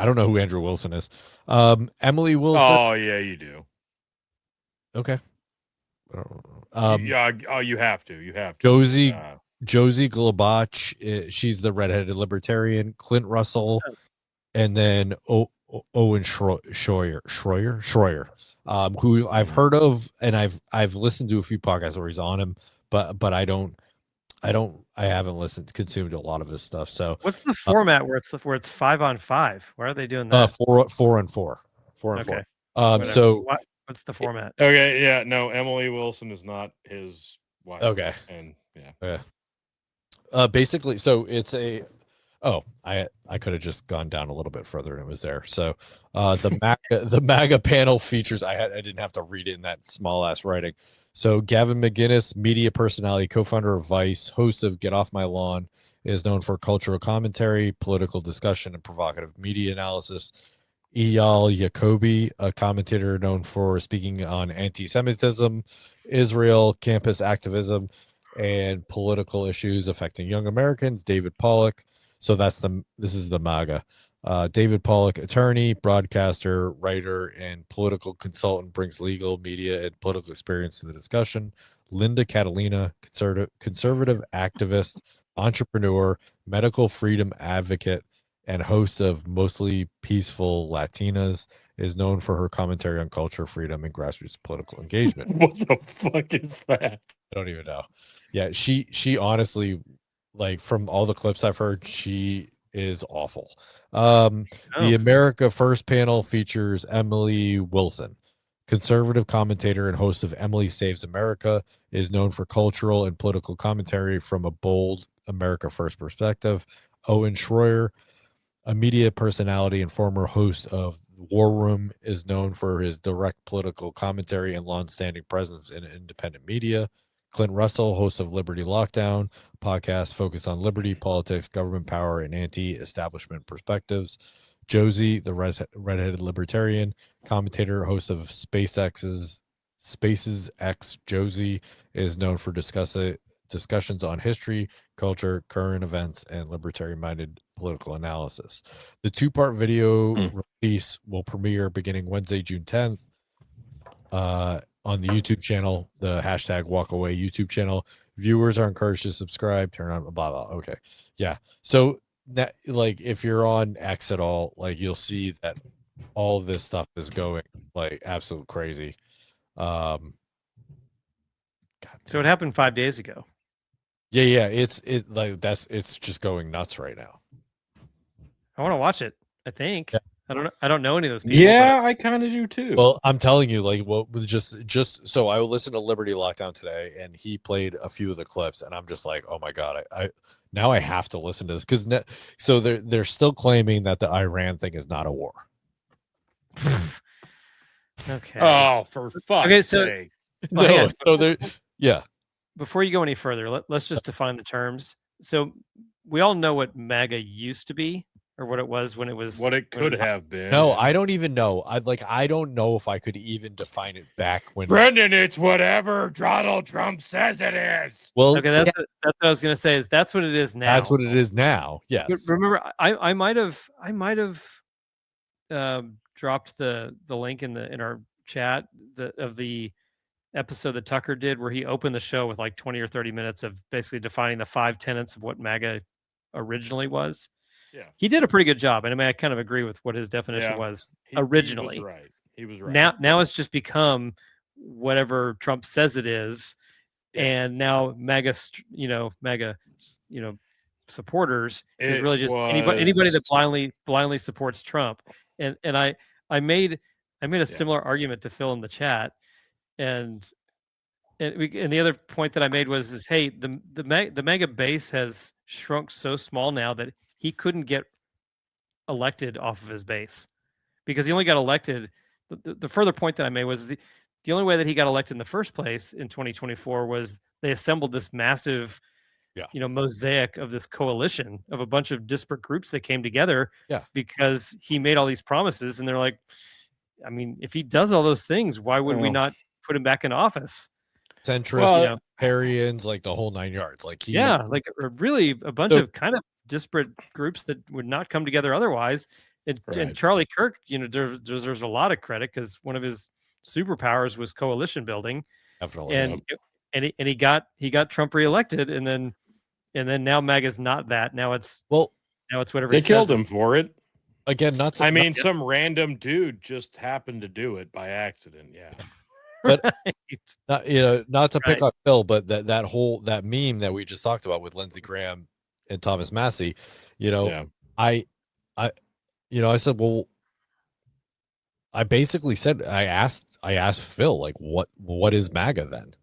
don't know who Andrew Wilson is. Emily Wilson. Oh, yeah, you do. Okay. You have to. You have to. Josie Glabach, she's the redheaded libertarian. Clint Russell, and then Owen Schroyer, who I've heard of, and I've listened to a few podcasts where he's on him, but I haven't consumed a lot of his stuff. So what's the format where it's 5-on-5? Why are they doing that? 4-on-4. Okay. So what's the format? Okay, yeah, no, Emily Wilson is not his wife. Okay. And yeah. Okay. Basically, so it's I could have just gone down a little bit further and it was there. So the MAGA panel features, I didn't have to read it in that small ass writing. So Gavin McInnes, media personality, co-founder of Vice, host of Get Off My Lawn, is known for cultural commentary, political discussion, and provocative media analysis. Eyal Jacoby, a commentator known for speaking on anti-Semitism, Israel, campus activism, and political issues affecting young Americans. David Pollock. So this is the MAGA. David Pollock, attorney, broadcaster, writer, and political consultant, brings legal, media, and political experience to the discussion. Linda Catalina, conservative activist, entrepreneur, medical freedom advocate, and host of Mostly Peaceful Latinas, is known for her commentary on culture, freedom, and grassroots political engagement. What the fuck is that? I don't even know. Yeah, she honestly, like, from all the clips I've heard, she is awful. The America First panel features Emily Wilson, conservative commentator and host of Emily Saves America, is known for cultural and political commentary from a bold America First perspective. Owen Schroyer, a media personality and former host of War Room, is known for his direct political commentary and long-standing presence in independent media. Clint Russell, host of Liberty Lockdown, podcast focused on liberty, politics, government power, and anti-establishment perspectives. Josie, the redheaded libertarian, commentator, host of Spaces X Josie, is known for discussions on history, culture, current events, and libertarian-minded political analysis. The two-part video release will premiere beginning Wednesday, June 10th. On the YouTube channel, the hashtag Walkaway YouTube channel. Viewers are encouraged to subscribe, turn on blah blah. Okay, yeah. So that, like, if you're on X at all, like, you'll see that all of this stuff is going like absolute crazy. So it happened 5 days ago. Yeah. It's just going nuts right now. I want to watch it. I think. I don't know any of those people. Yeah, I kind of do too. Well, I'm telling you, like, what was just so I listened to Liberty Lockdown today, and he played a few of the clips, and I'm just like, oh my god, I now I have to listen to this because so they're still claiming that the Iran thing is not a war. Okay. Oh, for fuck's Okay, so- sake. Well, hang No, on. so there, yeah, Before you go any further, let's just define the terms. So we all know what MAGA used to be, or what it was when it was. What it when could was- have been. no, I don't even know. I don't know if I could even define it back when. Brendan, it's whatever Donald Trump says it is. Well, Okay, that's what I was gonna say. Is that's what it is now? that's what it is now. But Yes. remember, I might have dropped the link in our chat of the episode that Tucker did where he opened the show with like 20 or 30 minutes of basically defining the 5 tenets of what MAGA originally was. Yeah. He did a pretty good job, and I mean I kind of agree with what his definition Yeah. was. He was Originally. right. He was right. Now it's just become whatever Trump says it is, Yeah. and now MAGA supporters is It really just anybody that was- blindly supports Trump. And I made a similar argument to Phil in the chat, and the other point that I made was hey, the MAGA base has shrunk so small now that he couldn't get elected off of his base because he only got elected. The further point that I made was the only way that he got elected in the first place in 2024 was they assembled this massive, mosaic of this coalition of a bunch of disparate groups that came together. Yeah. Because he made all these promises, and they're like, I mean, if he does all those things, why would we Well. not put him back in office? Centrist, Well, Arians, like the whole 9 yards. Like Like really a bunch So- of kind of disparate groups that would not come together otherwise. And Right. Charlie Kirk, deserves a lot of credit because one of his superpowers was coalition building, definitely. and he got Trump reelected, and then now MAGA's not that. Now it's whatever They he says killed it- him for it. Again, not to, I mean, some random dude just happened to do it by accident. Yeah. not to pick Right. on Phil, but that meme that we just talked about with Lindsey Graham and Thomas Massey, Yeah. I said, well, I basically said I asked Phil, like, what is MAGA then,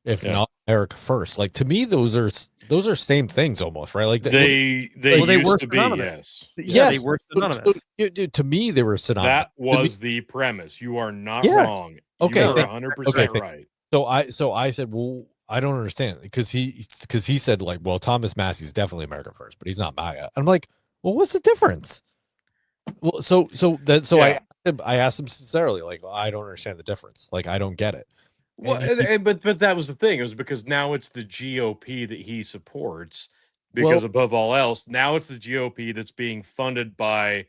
if Yeah. not America First? Like, to me, those are same things almost, right? Like They Well, they used were to be, synonymous. yes. Yeah, yes, they were so- synonymous. dude, to me, they were synonymous. That was the premise. You are not Yeah. wrong. Okay, You are thank- 100% okay, thank- right. So I said, well, I don't understand because he said, like, well, Thomas Massey's definitely America First, but he's not MAGA. I'm like, well, what's the difference? Well, Yeah. I asked him sincerely, like, I don't understand the difference. Like, I don't get it. Well, And but that was the thing. It was because now it's the GOP that he supports. Because Well- above all else, now it's the GOP that's being funded by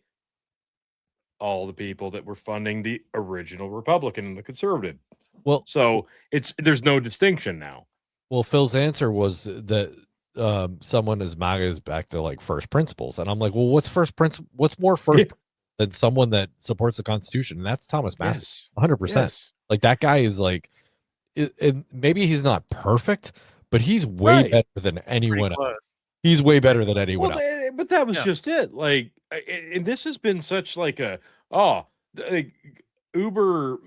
all the people that were funding the original Republican and the conservative. Well, So there's no distinction now. well, Phil's answer was that someone as MAGA is back to like first principles, and I'm like, well, what's first principle? What's more first than someone that supports the Constitution? And that's Thomas Massey, Yes. 100%. Yes. Like that guy is like, and maybe he's not perfect, but he's way Right. better than Pretty anyone else. close. He's way better than anyone Well, else. but that was Yeah. just it. Like, and this has been such like like Uber.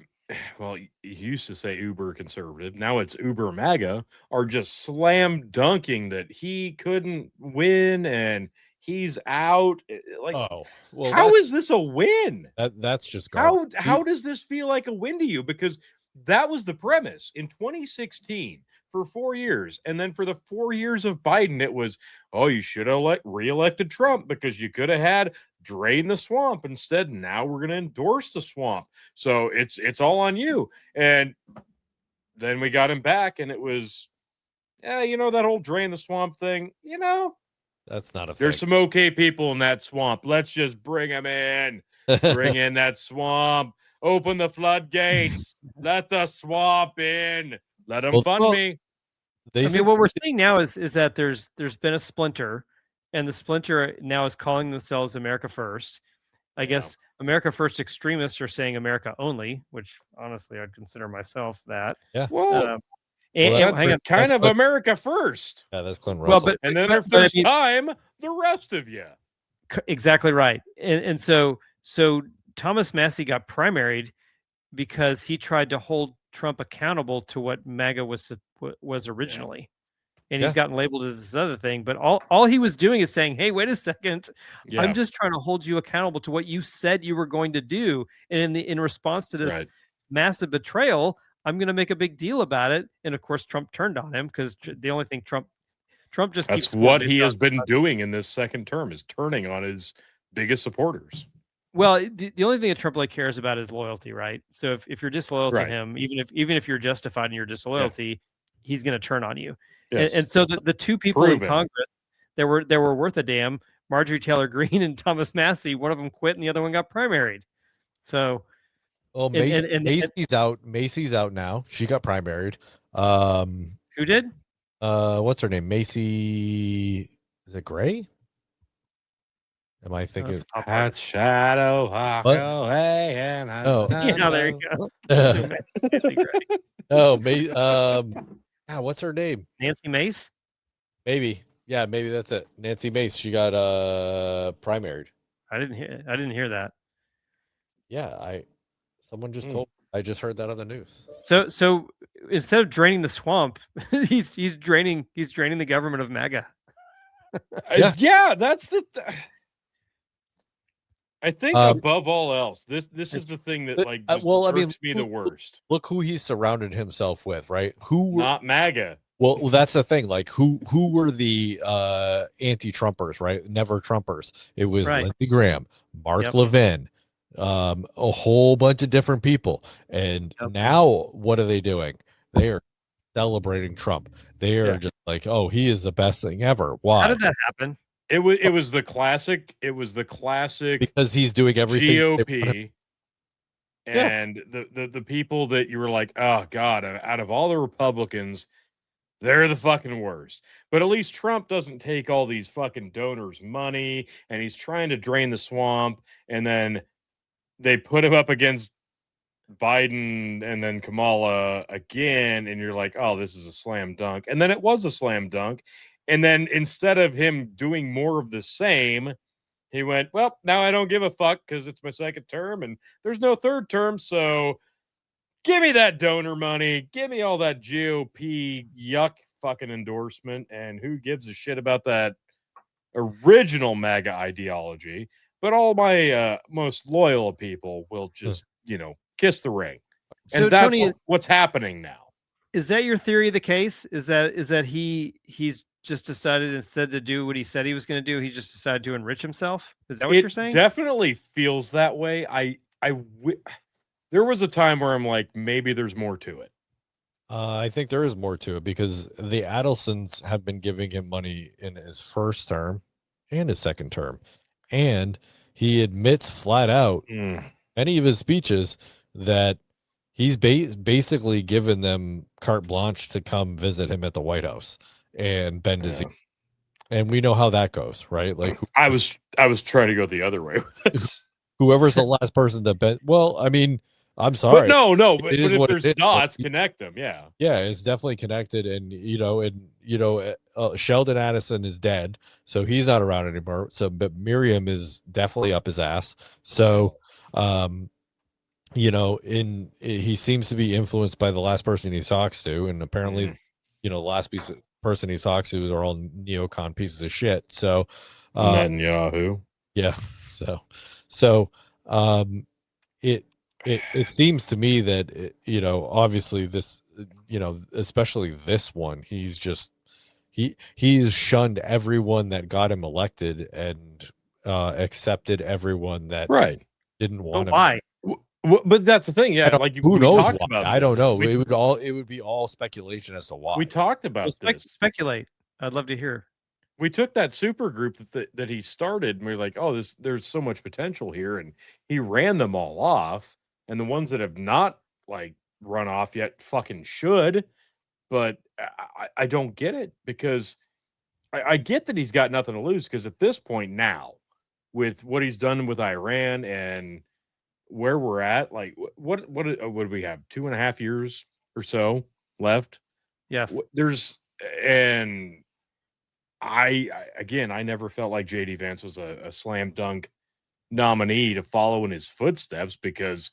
Well, you used to say Uber conservative. Now it's Uber MAGA are just slam dunking that he couldn't win and he's out. Like, Oh, well, how is this a win? that's just garbage. How does this feel like a win to you? Because that was the premise in 2016 for 4 years, and then for the 4 years of Biden, it was, oh, you should have reelected Trump because you could have had drain the swamp. Instead, now we're going to endorse the swamp, so it's all on you. And then we got him back, and it was, yeah, that whole drain the swamp thing. That's not a thing. There's some okay people in that swamp. Let's just bring them in. Bring in that swamp. Open the floodgates. Let the swamp in. Let them Well- fund well, me. They I said- mean, what we're seeing now is that there's been a splinter, and the splinter now is calling themselves America First. I guess America First extremists are saying America Only, which honestly I'd consider myself that. Well, Um, and Well, hang on, kind that's of what- America First. yeah, that's Glenn well, Russell. but And then but- if but I there's mean- time, the rest of you. exactly right, and so So Thomas Massey got primaried because he tried to hold Trump accountable to what MAGA was originally. And he's Yeah. gotten labeled as this other thing, but all he was doing is saying, "Hey, wait a second, Yeah. I'm just trying to hold you accountable to what you said you were going to do." And in response to this Right. massive betrayal, I'm going to make a big deal about it. And of course, Trump turned on him because the only thing Trump just keeps That's scoring what based he on- has been doing in this second term, is turning on his biggest supporters. Well, the only thing that Trump really cares about is loyalty, right? So if you're disloyal to Right. him, even if you're justified in your disloyalty, he's going to turn on you. Yes. And so the two people in Proven. Congress that were worth a damn, Marjorie Taylor Greene and Thomas Massey, one of them quit and the other one got primaried. So Well, Macy's out. Macy's out now. She got primaried. Who did? What's her name? Macy. Is it Gray? Am I thinking? That's a pop Hot artist. shadow, hawk, What? hey, and Oh. Yeah, there you go. no, Nancy Gray. what's her name? Nancy Mace. Maybe. Yeah, maybe that's it. Nancy Mace. She got primaried. I didn't hear that. Yeah, someone just told me. I just heard that on the news. So instead of draining the swamp, he's draining the government of MAGA. Yeah, that's the. I think above all else, this is the thing that like just irks me the worst. Look who he's surrounded himself with, right? Who were, Not MAGA. well, that's the thing. Like who were the anti-Trumpers, right? Never Trumpers. It was Right. Lindsey Graham, Mark Yep. Levin, a whole bunch of different people. And Yep. now what are they doing? They are celebrating Trump. They are just like, oh, he is the best thing ever. Why? How did that happen? It was the classic. It was the classic Because he's doing everything they want him- GOP. And the people that you were like, oh God, out of all the Republicans, they're the fucking worst. But at least Trump doesn't take all these fucking donors' money, and he's trying to drain the swamp. And then they put him up against Biden and then Kamala again, and you're like, oh, this is a slam dunk. And then it was a slam dunk. And then instead of him doing more of the same, he went, well, now I don't give a fuck because it's my second term and there's no third term. So give me that donor money. Give me all that GOP yuck fucking endorsement. And who gives a shit about that original MAGA ideology? But all my most loyal people will just, kiss the ring. So And that's Tony, what's happening now. is that your theory of the case? Is that he's just decided instead to do what he said he was going to do, he just decided to enrich himself? Is that what you're saying? Definitely feels that way. There was a time where I'm like, maybe there's more to it. I think there is more to it because the Adelsons have been giving him money in his first term and his second term. And he admits flat out many of his speeches that he's basically given them carte blanche to come visit him at the White House and bend his ear. And we know how that goes, right? Like I was trying to go the other way with it. Whoever's the last person to bend. Well, I mean, I'm sorry. But It is if what there's it is. dots, connect them. Yeah. Yeah, it's definitely connected. And Sheldon Addison is dead, so he's not around anymore. So, but Miriam is definitely up his ass. So, he seems to be influenced by the last person he talks to, and apparently, the last person he talks to are all neocon pieces of shit. So, Netanyahu. Yeah. So, it seems to me that obviously this, especially this one, he's shunned everyone that got him elected and accepted everyone that didn't want him. Why? But that's the thing, yeah. Like who knows why? about I don't this. know. It would be all speculation as to why. We talked about this. Speculate. I'd love to hear. We took that super group that he started, and we were like, oh, there's so much potential here, and he ran them all off, and the ones that have not like run off yet fucking should, but I don't get it because I get that he's got nothing to lose because at this point now, with what he's done with Iran and where we're at, like what do we have 2.5 years or so left? Yes. I never felt like JD Vance was a slam dunk nominee to follow in his footsteps because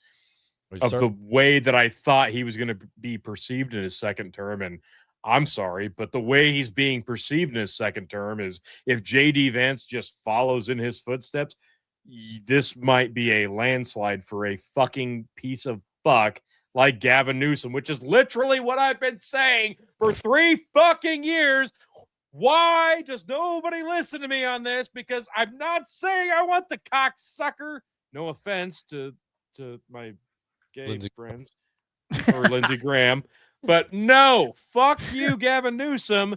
We of start- the way that I thought he was going to be perceived in his second term. And I'm sorry, but the way he's being perceived in his second term is if JD Vance just follows in his footsteps, this might be a landslide for a fucking piece of fuck like Gavin Newsom, which is literally what I've been saying for 3 fucking years. Why does nobody listen to me on this? Because I'm not saying I want the cocksucker. No offense to my gay Lindsey- friends or Lindsey Graham, but no, fuck you, Gavin Newsom.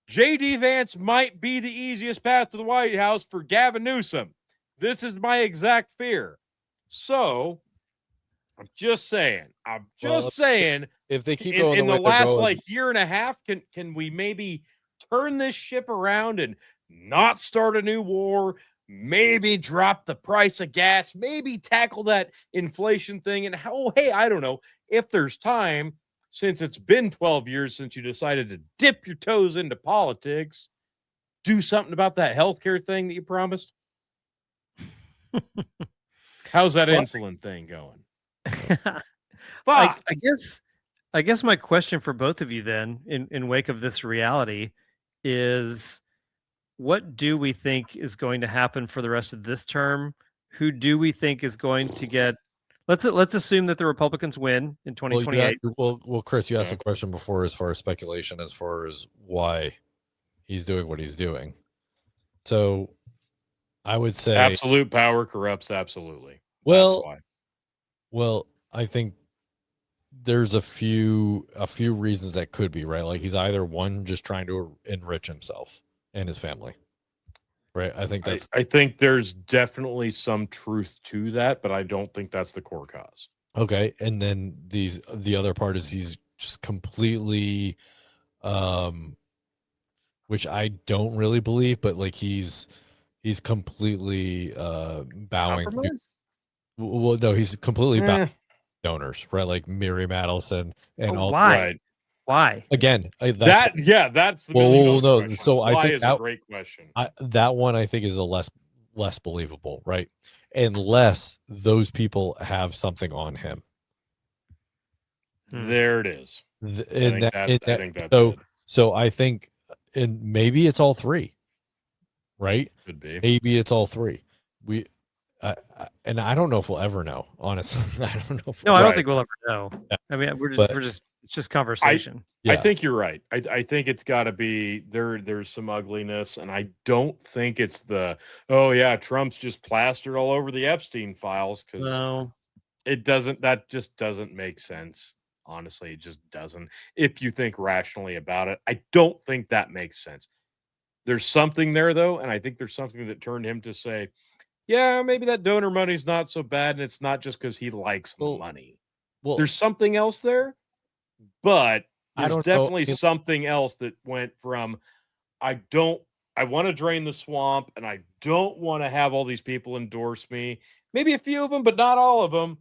JD Vance might be the easiest path to the White House for Gavin Newsom. This is my exact fear. So I'm just saying. if they keep going In the way the they're last going, like year and a half, can we maybe turn this ship around and not start a new war? Maybe drop the price of gas, maybe tackle that inflation thing. And hey, I don't know if there's time, since it's been 12 years since you decided to dip your toes into politics, do something about that healthcare thing that you promised. How's that insulin thing going? Fuck. I guess my question for both of you then, in wake of this reality, is what do we think is going to happen for the rest of this term? Who do we think is going to get? Let's assume that the Republicans win in 2028. Well, Chris, you asked a question before as far as speculation, as far as why he's doing what he's doing. So I would say Absolute power corrupts absolutely. Well, That's why. Well, I think there's a few reasons that could be, right. Like he's either one, just trying to enrich himself and his family, right? I think that's I think there's definitely some truth to that, but I don't think that's the core cause. okay. And then the other part is he's just completely, which I don't really believe, but like he's completely bowing. Compromise? Well, no, he's completely Eh, bowing donors, right? Like Mary Madelson and all. Why? right. Why? Again, that's That's the Well, million-dollar no, question. so I Why think is that- a great question. that one I think is a less believable, right? Unless those people have something on him. There it is. I think that's so it. so I think, and maybe it's all three, right? Could be. Maybe it's all three. And I don't know if we'll ever know. Honestly, I don't know. No, I don't Right. think we'll ever know. Yeah. I mean, But- it's just conversation. Yeah. I think you're right. I think it's got to be there's some ugliness, and I don't think it's Trump's just plastered all over the Epstein files, because No. that just doesn't make sense. Honestly, it just doesn't. If you think rationally about it, I don't think that makes sense. There's something there though, and I think there's something that turned him to say, yeah, maybe that donor money's not so bad, and it's not just because he likes money. Well, There's something else there, but I there's don't know. definitely something else that went from I want to drain the swamp, and I don't want to have all these people endorse me. Maybe a few of them, but not all of them.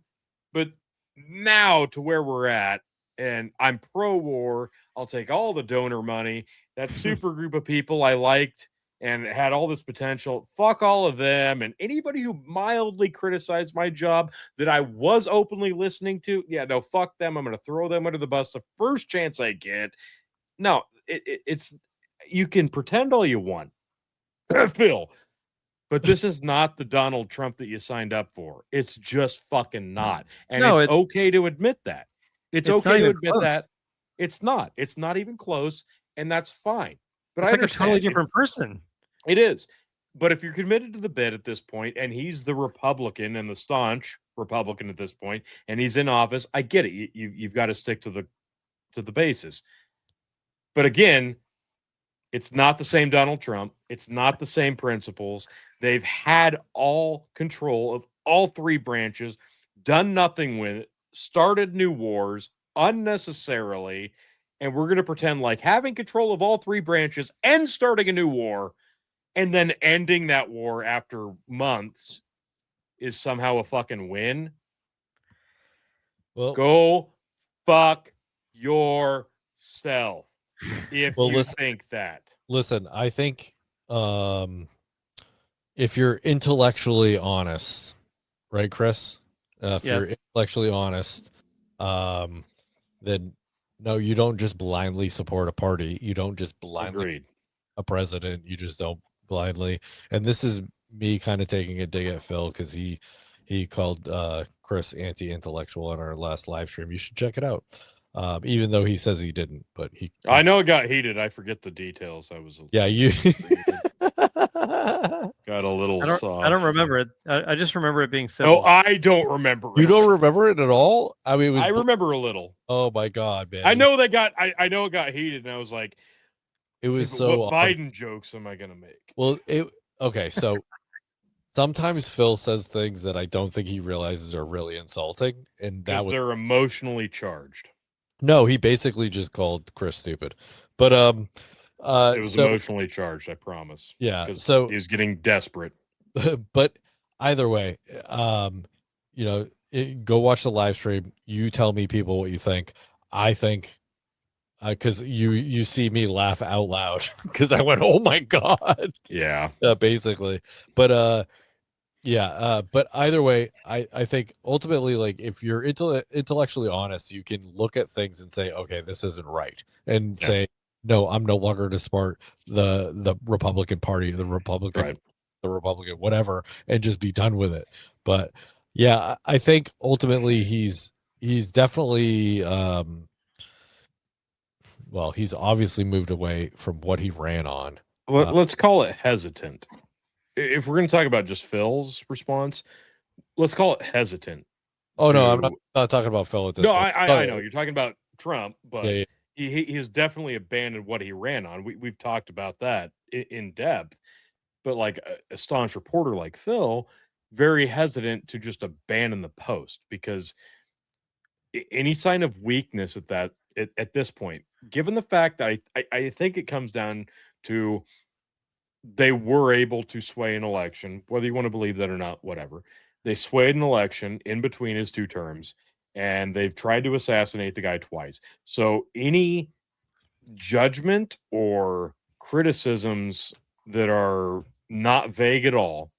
But now to where we're at, and I'm pro-war. I'll take all the donor money. That super group of people I liked and had all this potential. Fuck all of them. And anybody who mildly criticized my job that I was openly listening to, yeah, no, fuck them. I'm going to throw them under the bus the first chance I get. No, it's you can pretend all you want, Phil, but this is not the Donald Trump that you signed up for. It's just fucking not. And No, it's okay to admit that. It's not okay to even admit close. that. It's not. It's not even close, and that's fine. But It's I like a understand totally it- different person. It is. But if you're committed to the bid at this point, and he's the Republican and the staunch Republican at this point, and he's in office, I get it. You've got to stick to the basis. But again, it's not the same Donald Trump. It's not the same principles. They've had all control of all three branches, done nothing with it, started new wars unnecessarily, and we're going to pretend like having control of all three branches and starting a new war and then ending that war after months is somehow a fucking win. well, Go fuck yourself if Well, you listen- think that. listen, I think if you're intellectually honest, right, Chris? If you're Yes. intellectually honest, then no, you don't just blindly support a party. You don't just blindly Agreed. a president. You just don't blindly. And this is me kind of taking a dig at Phil because he called Chris anti-intellectual on our last live stream. You should check it out. Even though he says he didn't, but he. I know it got heated. I forget the details. I was Yeah, you. got a little I soft. don't remember it. I just remember it being No, civil. I don't remember. You it. don't remember it at all? I mean, it was. I remember a little. Oh my god, man! I know that got. I know it got heated, and I was like, it was "But so. what Biden jokes am I gonna make?" Well, okay. So sometimes Phil says things that I don't think he realizes are really insulting, and that Because was they're emotionally charged. no. He basically just called Chris stupid, but It was so emotionally charged. I promise. yeah. 'Cause So he was getting desperate. but either way, go watch the live stream. You tell me, people, what you think. I think, because you see me laugh out loud because I went, "Oh my god!" Yeah. Basically. But but either way, I think ultimately, like, if you're intellectually honest, you can look at things and say, "Okay, this isn't right," and Yeah. say, "No, I'm no longer to support the Republican Party, the Republican." Right. The Republican, whatever, and just be done with it. But yeah, I think ultimately he's definitely he's obviously moved away from what he ran on. Let's call it hesitant. If we're going to talk about just Phil's response, let's call it hesitant. Oh no, I'm to- not talking about Phil at this No, point. I know you're talking about Trump, but Yeah, he has definitely abandoned what he ran on. We've talked about that in depth. But like a staunch reporter like Phil, very hesitant to just abandon the post because any sign of weakness at this point, given the fact that I think it comes down to they were able to sway an election, whether you want to believe that or not, whatever. They swayed an election in between his two terms, and they've tried to assassinate the guy twice. So any judgment or criticisms that are not vague at all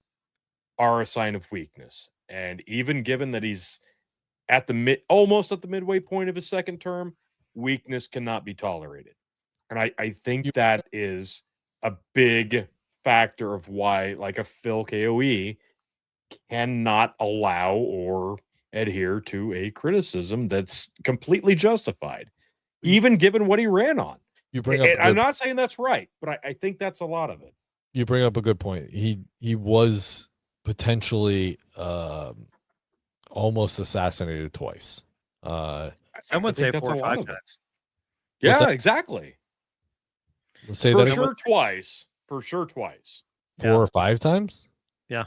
are a sign of weakness. And even given that he's at almost at the midway point of his second term, weakness cannot be tolerated. And I think that is a big factor of why, like, a Phil KOE cannot allow or adhere to a criticism that's completely justified, even given what he ran on. you bring up. I'm not saying that's right, but I think that's a lot of it. You bring up a good point. He was potentially almost assassinated twice. Some would say think 4 or that's a lot 5 of it. times. Yeah, that? exactly. Let's say For that sure twice. For sure twice. 4 or 5 times. Yeah.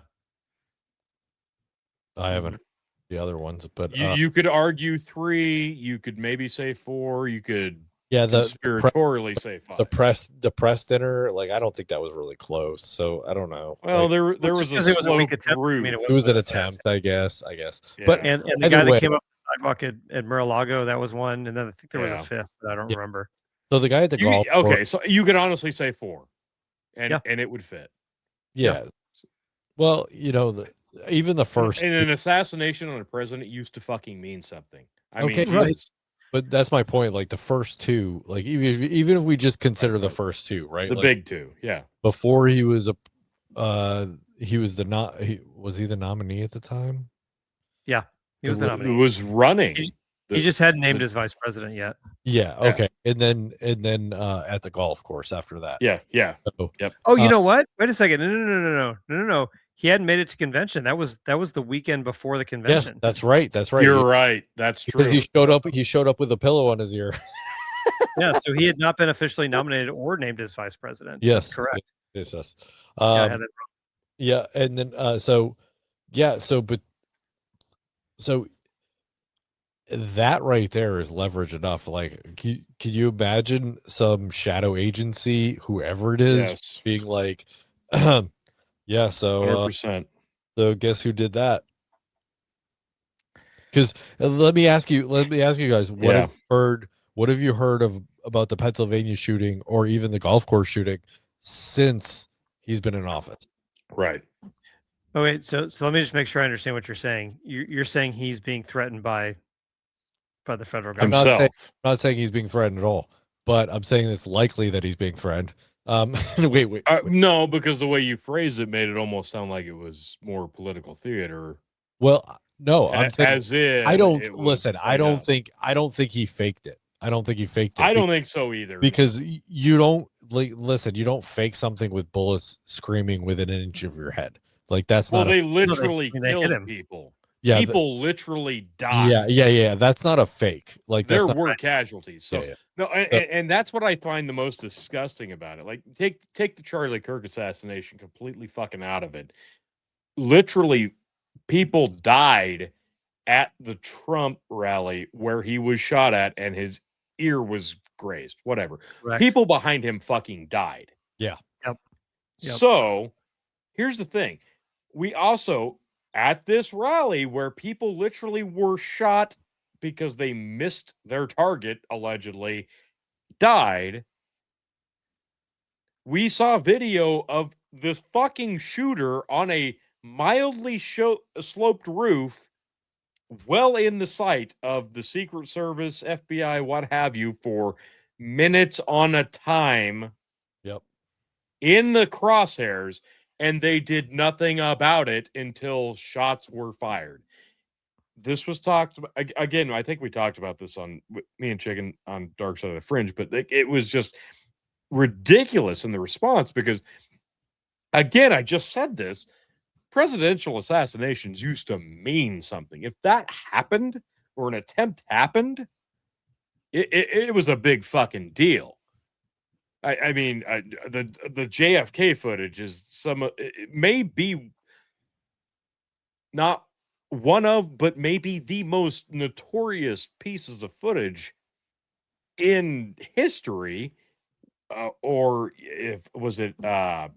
I haven't heard the other ones, but You could argue 3. You could maybe say 4. You could yeah, conspiratorially say 5. the press dinner, like, I don't think that was really close. So I don't know. Well, Like, there was Just 'cause a it was a slow weak attempt, I group. mean, it was an attempt, I guess. Yeah. But And the either guy that way- came up the sidewalk at Mar-a-Lago, that was one, and then I think there was Yeah. a fifth that I don't Yeah. remember. so the guy at the golf Okay, course- so you could honestly say 4, and Yeah. and it would fit. yeah. Well, even the first, And an assassination on a president used to fucking mean something. I Okay, mean, right. Jesus. but that's my point. Like the first two, like even if we just consider the Right. first two, right? The Like, big 2, yeah. before he was was he the nominee at the time? He was It the was- nominee. Who was running? He just hadn't named his vice president yet. Yeah. Yeah. Okay. And then at the golf course after that. Yeah, yeah. So, Oh, you Uh, know what? Wait a second. No. He hadn't made it to convention. That was the weekend before the yes, convention. that's right. That's right. You're right. That's true. Because he showed up with a pillow on his ear. Yeah, so he had not been officially nominated or named as vice president. Yes. That's correct. Yes. Yes. Yeah, I had that Yeah, and then so that right there is leverage enough. Like, can you imagine some shadow agency, whoever it is, Yes. being like, yeah, so 100%. guess who did that? Because let me ask you guys, what Yeah. have you heard about the Pennsylvania shooting or even the golf course shooting since he's been in office? Right. Oh wait, so let me just make sure I understand what you're saying. You're saying he's being threatened by the federal I'm government. Himself. not saying he's being threatened at all, but I'm saying it's likely that he's being threatened. Wait. No, because the way you phrased it made it almost sound like it was more political theater. Well, no, I'm saying As if I don't it was listen. I played don't out. think he faked it. I don't think he faked it. I don't think so either. because you don't listen. You don't fake something with bullets screaming within an inch of your head. Like that's Well, not. they A, literally they hit killed him. people. yeah, People literally died. yeah. That's not a fake. Like There that's not, were casualties. So yeah. no, and that's what I find the most disgusting about it. Like take the Charlie Kirk assassination completely fucking out of it. Literally, people died at the Trump rally where he was shot at and his ear was grazed. Whatever. Correct. People behind him fucking died. Yeah. Yep. So here's the thing. We also at this rally where people literally were shot because they missed their target, allegedly, died. We saw video of this fucking shooter on a mildly sloped roof, well in the sight of the Secret Service, FBI, what have you, for minutes on a time. Yep. In the crosshairs, and they did nothing about it until shots were fired. This was talked about again. I think we talked about this on me and Chicken on Dark Side of the Fringe, but it was just ridiculous in the response because, again, I just said this: presidential assassinations used to mean something. If that happened or an attempt happened, it was a big fucking deal. I mean, the JFK footage is it may be not one of, but maybe the most notorious pieces of footage in history. Or was it FDR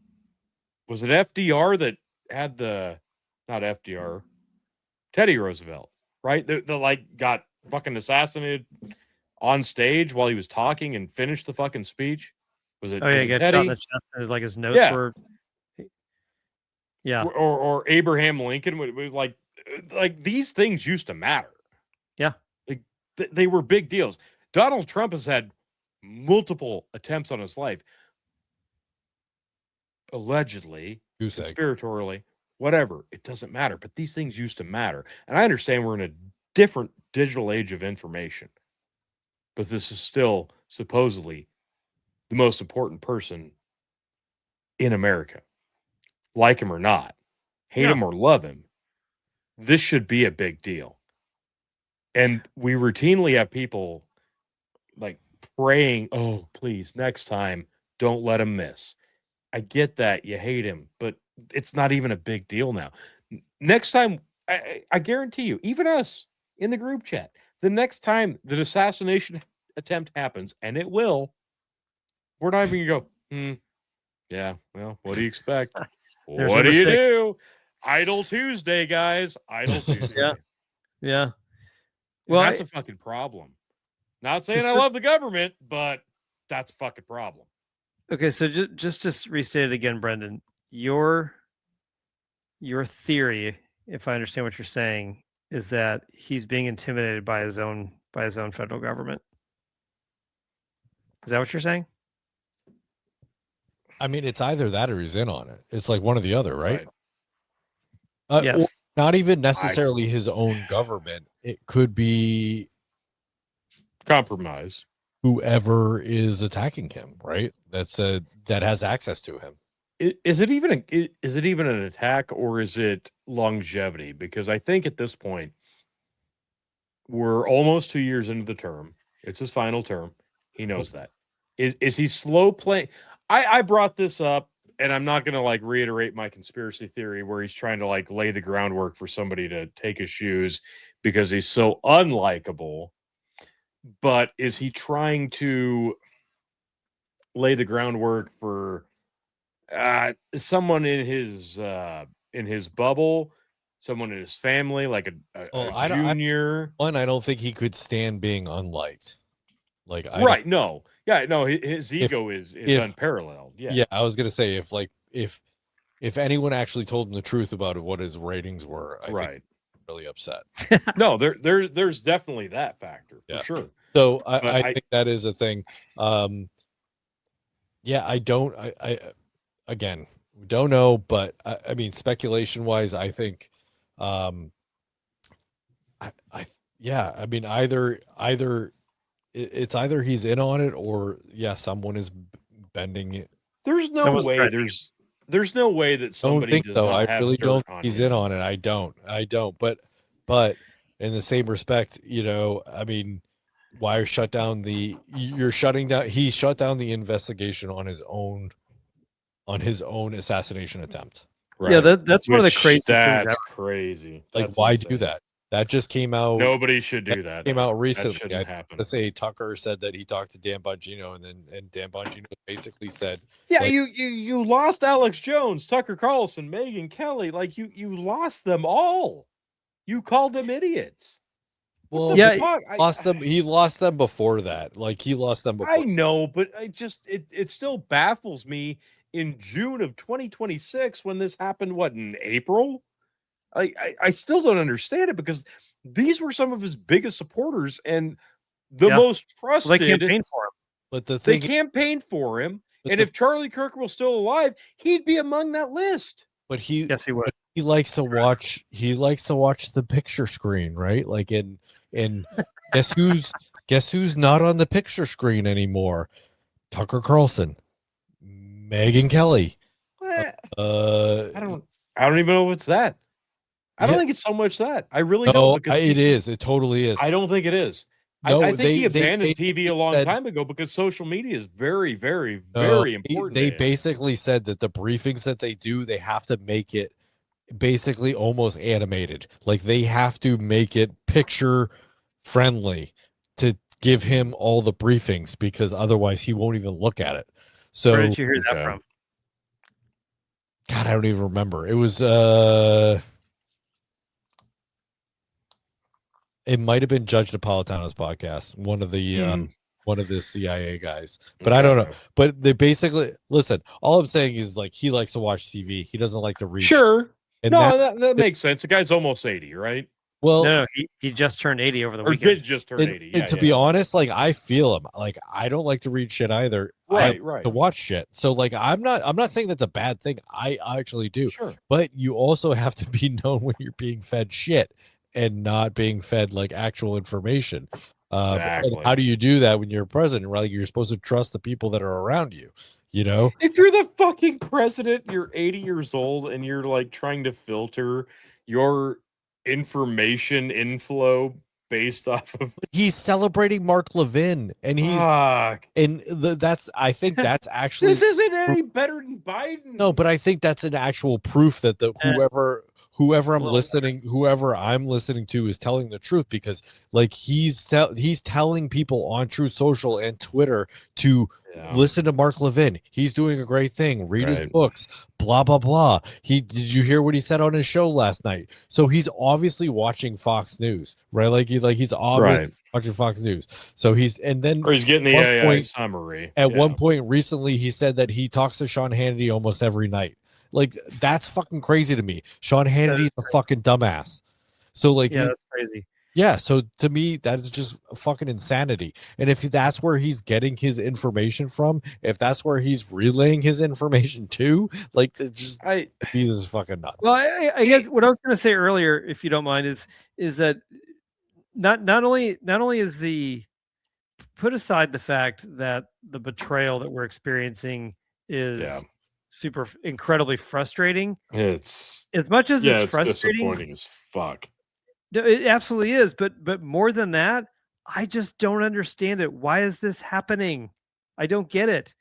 that had not FDR, Teddy Roosevelt, right? The like got fucking assassinated on stage while he was talking and finished the fucking speech. Was it? Oh yeah, was he it got shot in Teddy? the chest. And like his notes Yeah. were. Yeah. Or Abraham Lincoln was like these things used to matter. Yeah. Like they were big deals. Donald Trump has had multiple attempts on his life, allegedly, Goose egg. conspiratorially, whatever. It doesn't matter. But these things used to matter, and I understand we're in a different digital age of information, but this is still supposedly the most important person in America. Like him or not, hate him or love him, this should be a big deal. And we routinely have people like praying, oh, please, next time, don't let him miss. I get that you hate him, but it's not even a big deal now. Next time, I guarantee you, even us in the group chat, the next time the assassination attempt happens, and it will, we're not even going to go, yeah, well, what do you expect? What do you do? Idle Tuesday, guys. Idle Tuesday. Yeah. Well, that's a fucking problem. Not saying I love the government, but that's a fucking problem. Okay, so just to restate it again, Brendan, your theory, if I understand what you're saying, is that he's being intimidated by his own federal government. Is that what you're saying? I mean, it's either that or he's in on it. It's like one or the other, right? Yes. Not even necessarily his own government. It could be compromise. Whoever is attacking him, right? That has access to him. Is it even an attack, or is it longevity? Because I think at this point we're almost 2 years into the term. It's his final term. He knows that. Is he slow playing? I brought this up, and I'm not going to like reiterate my conspiracy theory where he's trying to like lay the groundwork for somebody to take his shoes because he's so unlikable. But is he trying to lay the groundwork for someone in his bubble, someone in his family, like a junior? I don't think he could stand being unliked. Like, his ego is unparalleled. Yeah, I was gonna say if if anyone actually told him the truth about what his ratings were, I think Right. he'd be really upset. No, there's definitely that factor for Yeah. sure. So But I think that is a thing. Yeah, again, we don't know, but I mean, speculation wise, I think, yeah, I mean, either it's either he's in on it or someone is bending it. There's no Someone's way threatening there's no way that Don't somebody think does so. not I have really dirt don't on think he's him. in on it. I don't. But in the same respect, I mean, why shut down you're shutting down he shut down the investigation on his own assassination attempt. Yeah, that's one of the Which, craziest things that's ever. crazy. Like, That's why insane. do that? That just came out. Nobody should do that. Came now. out That recently. shouldn't happen. Let's say Tucker said that he talked to Dan Bongino, and Dan Bongino basically said, Yeah, like- you lost Alex Jones, Tucker Carlson, Megyn Kelly. Like you lost them all. You called them idiots. "Well, Yeah, he lost them before that. Like he lost them before." I know, but it still baffles me in June of 2026 when this happened. What, in April? I still don't understand it because these were some of his biggest supporters and the Yeah. most Well, trusted. they campaigned for him. But the They thing, campaigned for him, But and the- if Charlie Kirk was still alive, he'd be among that list. but he Yes, he would. he likes to watch the picture screen, right? Like in guess who's not on the picture screen anymore? Tucker Carlson, Megyn Kelly. Eh, Uh, I don't even know if it's that. I don't Yeah. think it's so much that. I really no, don't. Because it is. It totally is. I don't think it is. No, I think he they abandoned TV a long said- time ago because social media is very, very, No, very important. They to him. basically said that the briefings that they do, they have to make it basically almost animated. Like they have to make it picture friendly to give him all the briefings because otherwise he won't even look at it. So Where did you hear that Okay. from? God, I don't even remember. It was it might have been Judge Napolitano's podcast, one of the CIA guys. But I don't know. Okay. But they basically listen, all I'm saying is like he likes to watch TV. He doesn't like to read. Sure. And No, that, that makes sense. The guy's almost 80, right? well, No, he just turned 80 over the Or weekend. did just turn 80. and Yeah, to yeah. be honest, like I feel him. Like I don't like to read shit either. I Right, like right. to watch shit. So like I'm not saying that's a bad thing. I actually do. Sure. But you also have to be known when you're being fed shit and not being fed like actual information. And Exactly. how do you do that when you're president? Right? Like, you're supposed to trust the people that are around you. You know, If you're the fucking president, you're 80 years old and you're like trying to filter your information inflow based off of he's celebrating Mark Levin, and Fuck. that's I think that's actually This isn't any better than Biden. no, but I think that's an actual proof that the whoever I'm listening to is telling the truth because like he's telling people on Truth Social and Twitter to Yeah. listen to Mark Levin. He's doing a great thing. Read his Right. books. Blah blah blah. Did you hear what he said on his show last night? So he's obviously watching Fox News, right? Like he's obviously Right. watching Fox News. So he's Or he's getting the one AI point- summary. at Yeah. one point recently, he said that he talks to Sean Hannity almost every night. Like that's fucking crazy to me. Sean Hannity's a fucking dumbass. So like, Yeah, that's crazy. yeah. So to me, that is just fucking insanity. And if that's where he's getting his information from, if that's where he's relaying his information to, like, it's just he is fucking nuts. Well, I guess what I was going to say earlier, if you don't mind, is that not only is the put aside the fact that the betrayal that we're experiencing is Yeah. super incredibly frustrating. It's As much as yeah, it's it's frustrating, disappointing as fuck. no, it absolutely is. But more than that, I just don't understand it. Why is this happening? I don't get it.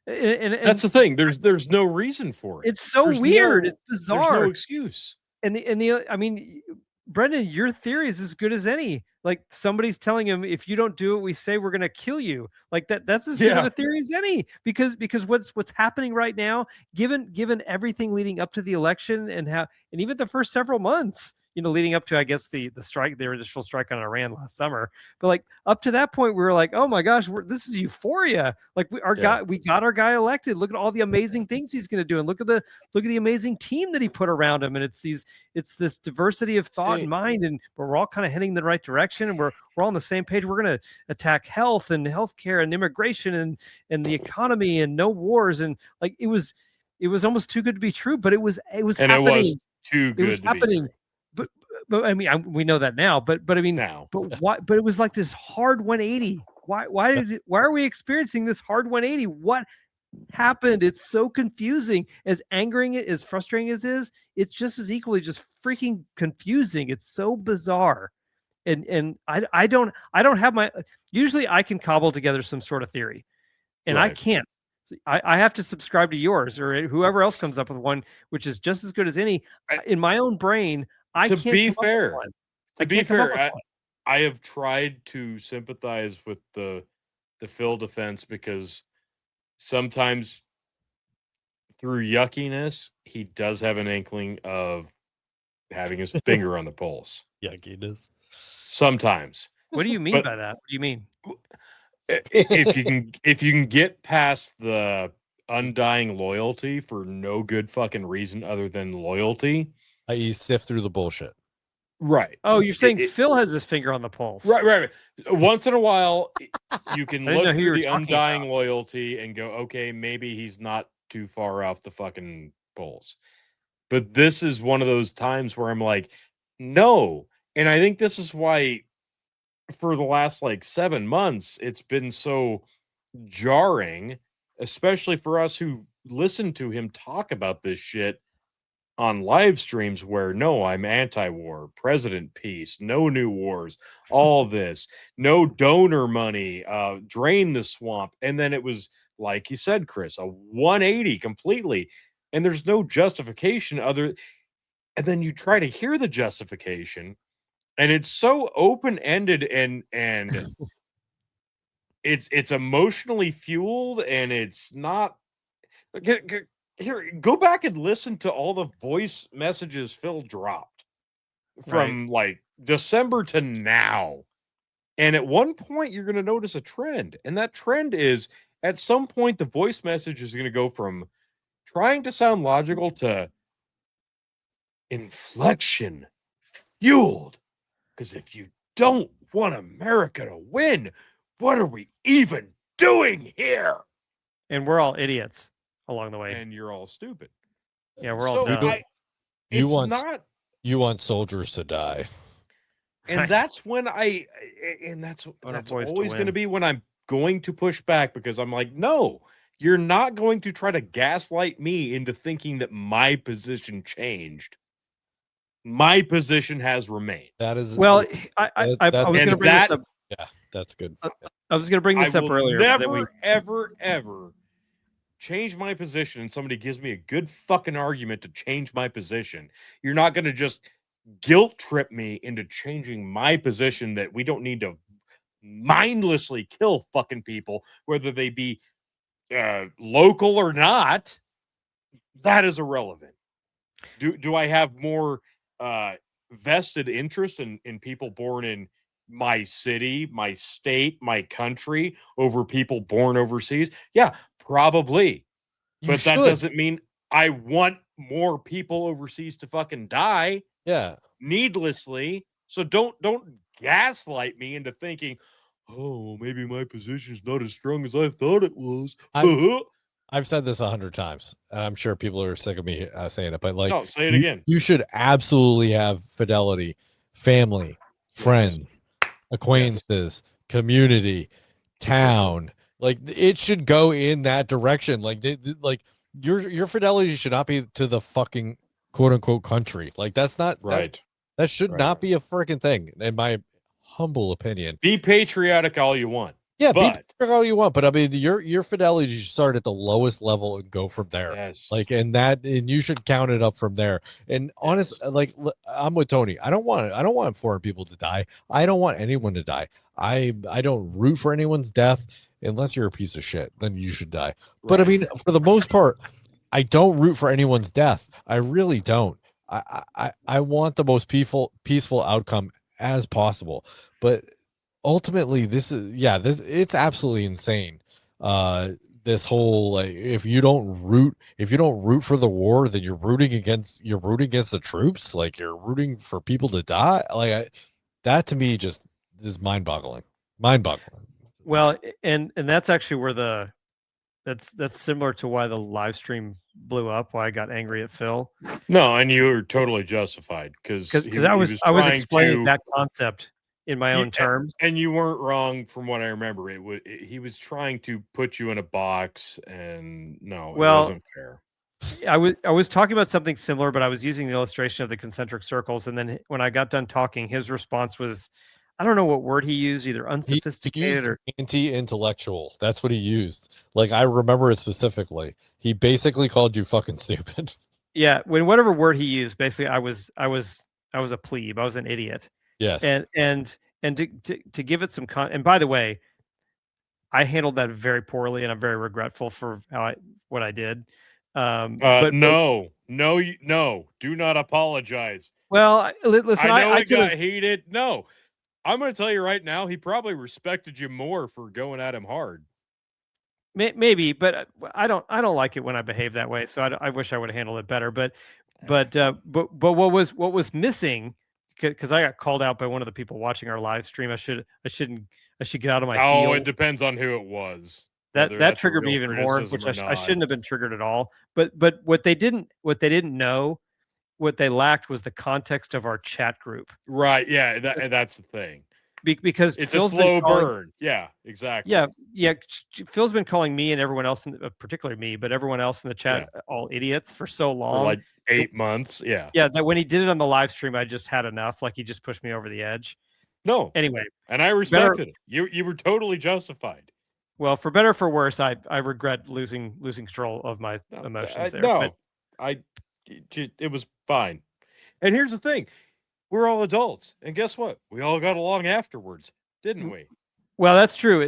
And That's the thing. There's no reason for it. it's so There's weird. no- It's There's bizarre. no excuse. And the I mean, Brendan, your theory is as good as any. Like somebody's telling him, if you don't do what we say, we're gonna kill you. Like that's as good of Yeah. a theory as any. Because what's happening right now, given everything leading up to the election and even the first several months, leading up to, I guess, the strike, the initial strike on Iran last summer. But like up to that point, we were like, oh my gosh, this is euphoria. Like we got our guy elected. Look at all the amazing things he's going to do, and look at the amazing team that he put around him. And it's this diversity of thought and mind, and we're all kind of heading in the right direction, and we're all on the same page. We're going to attack health and healthcare and immigration and the economy and no wars. And like it was almost too good to be true, but it was and happening. It was too good. It was happening. But I mean, we know that now. But I mean, now. But why? But it was like this hard 180. Why are we experiencing this hard 180? What happened? It's so confusing. As angering as frustrating as it is, it's just as equally just freaking confusing. It's so bizarre. And I don't have my. Usually, I can cobble together some sort of theory, and I can't. I have to subscribe to yours or whoever else comes up with one, which is just as good as any. In my own brain, I can't. To be fair, I have tried to sympathize with the Phil defense because sometimes through yuckiness, he does have an inkling of having his finger on the pulse. Yuckiness. Sometimes. What do you mean by that? What do you mean? If you can get past the undying loyalty for no good fucking reason other than loyalty, i.e. sift through the bullshit. Right. Oh, you're saying Phil has his finger on the pulse. Right. Once in a while, you can look through the undying about. loyalty and go, okay, maybe he's not too far off the fucking pulse. But this is one of those times where I'm like, no. And I think this is why for the last 7 months, it's been so jarring, especially for us who listen to him talk about this shit on live streams where no, I'm anti-war, president peace, no new wars, all this, no donor money, drain the swamp. And then it was, like you said, Chris, a 180 completely. And there's no justification and then you try to hear the justification and it's so open-ended and it's emotionally fueled and it's not. Here, go back and listen to all the voice messages Phil dropped from December to now. And at one point, you're going to notice a trend. And that trend is at some point, the voice message is going to go from trying to sound logical to inflection fueled. Because if you don't want America to win, what are we even doing here? And we're all idiots along the way. And you're all stupid. Yeah, we're all dumb. You want soldiers to die. And that's when that's always going to be when I'm going to push back because I'm like, no, you're not going to try to gaslight me into thinking that my position changed. My position has remained. That is well. I was going to bring this up. Yeah, that's good. I was going to bring this up earlier. Never, ever change my position, and somebody gives me a good fucking argument to change my position. You're not going to just guilt trip me into changing my position that we don't need to mindlessly kill fucking people, whether they be local or not. That is irrelevant. Do I have more vested interest in people born in my city, my state, my country over people born overseas? Yeah, probably. But that doesn't mean I want more people overseas to fucking die. Yeah. Needlessly. So don't gaslight me into thinking, oh, maybe my position is not as strong as I thought it was. I've said this 100 times. And I'm sure people are sick of me saying it, but no, say it again. You should absolutely have fidelity, family, friends, acquaintances, community, town. Like it should go in that direction. Like your fidelity should not be to the fucking quote unquote country. Like that's not right. That should not be a freaking thing, in my humble opinion. Be patriotic all you want. Yeah, be patriotic all you want, but I mean your fidelity should start at the lowest level and go from there. Yes. And you should count it up from there. And I'm with Tony. I don't want foreign people to die. I don't want anyone to die. I don't root for anyone's death unless you're a piece of shit. Then you should die. Right. But I mean, for the most part, I don't root for anyone's death. I really don't. I want the most peaceful outcome as possible, but ultimately this it's absolutely insane. This whole, like, if you don't root for the war, then you're rooting against the troops, like you're rooting for people to die. That to me just is mind-boggling. Well, and that's actually where that's similar to why the live stream blew up, why I got angry at Phil. No, and you were totally justified because I was explaining that concept in my own terms, and you weren't wrong from what I remember. He was trying to put you in a box, and no, it wasn't fair. I was talking about something similar, but I was using the illustration of the concentric circles, and then when I got done talking, his response was, I don't know what word he used, either unsophisticated or anti-intellectual. That's what he used. Like, I remember it specifically. He basically called you fucking stupid. Yeah, when whatever word he used, basically I was a plebe. I was an idiot. Yes. And to give it some and by the way, I handled that very poorly, and I'm very regretful for what I did. No, do not apologize. Well, listen, I know I got heated. No, I'm going to tell you right now, he probably respected you more for going at him hard. Maybe, but I don't like it when I behave that way. So I wish I would have handled it better. But what was missing, because I got called out by one of the people watching our live stream. I should get out of my field. Oh, it depends on who it was. That triggered me even more, which I shouldn't have been triggered at all. But what they didn't know, what they lacked was the context of our chat group. Right. Yeah. That's the thing. Because it's Phil's a slow burn. Yeah, exactly. Yeah. Phil's been calling me and everyone else, particularly me, but everyone else in the chat, all idiots for so long. For like 8 months. Yeah. Yeah. That when he did it on the live stream, I just had enough. Like, he just pushed me over the edge. No. Anyway. And I respected it. You were totally justified. Well, for better or for worse, I regret losing control of my emotions there. It was fine. And here's the thing. We're all adults. And guess what? We all got along afterwards, didn't we? Well, that's true.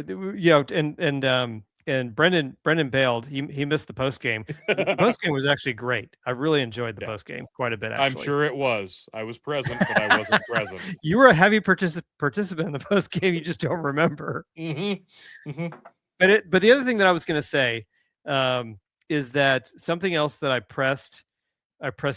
And Brendan bailed. He missed the post game. The post game was actually great. I really enjoyed the post game quite a bit, actually. I'm sure it was. I was present, but I wasn't present. You were a heavy participant in the post game. You just don't remember. Mm-hmm. Mm-hmm. But the other thing that I was going to say is that something else that I pressed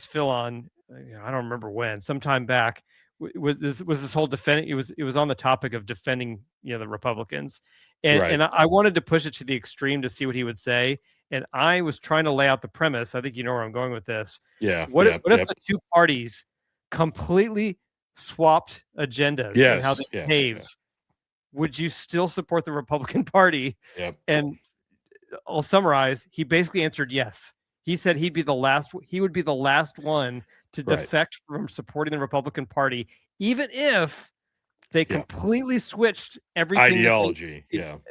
Phil on. I don't remember when. Sometime back was this whole defending. It was on the topic of defending the Republicans, and I wanted to push it to the extreme to see what he would say. And I was trying to lay out the premise. I think you know where I'm going with this. Yeah. What if the two parties completely swapped agendas and how they behave? Yeah. Would you still support the Republican Party? Yep. And I'll summarize. He basically answered yes. He said he would be the last one to defect from supporting the Republican Party, even if they completely switched everything.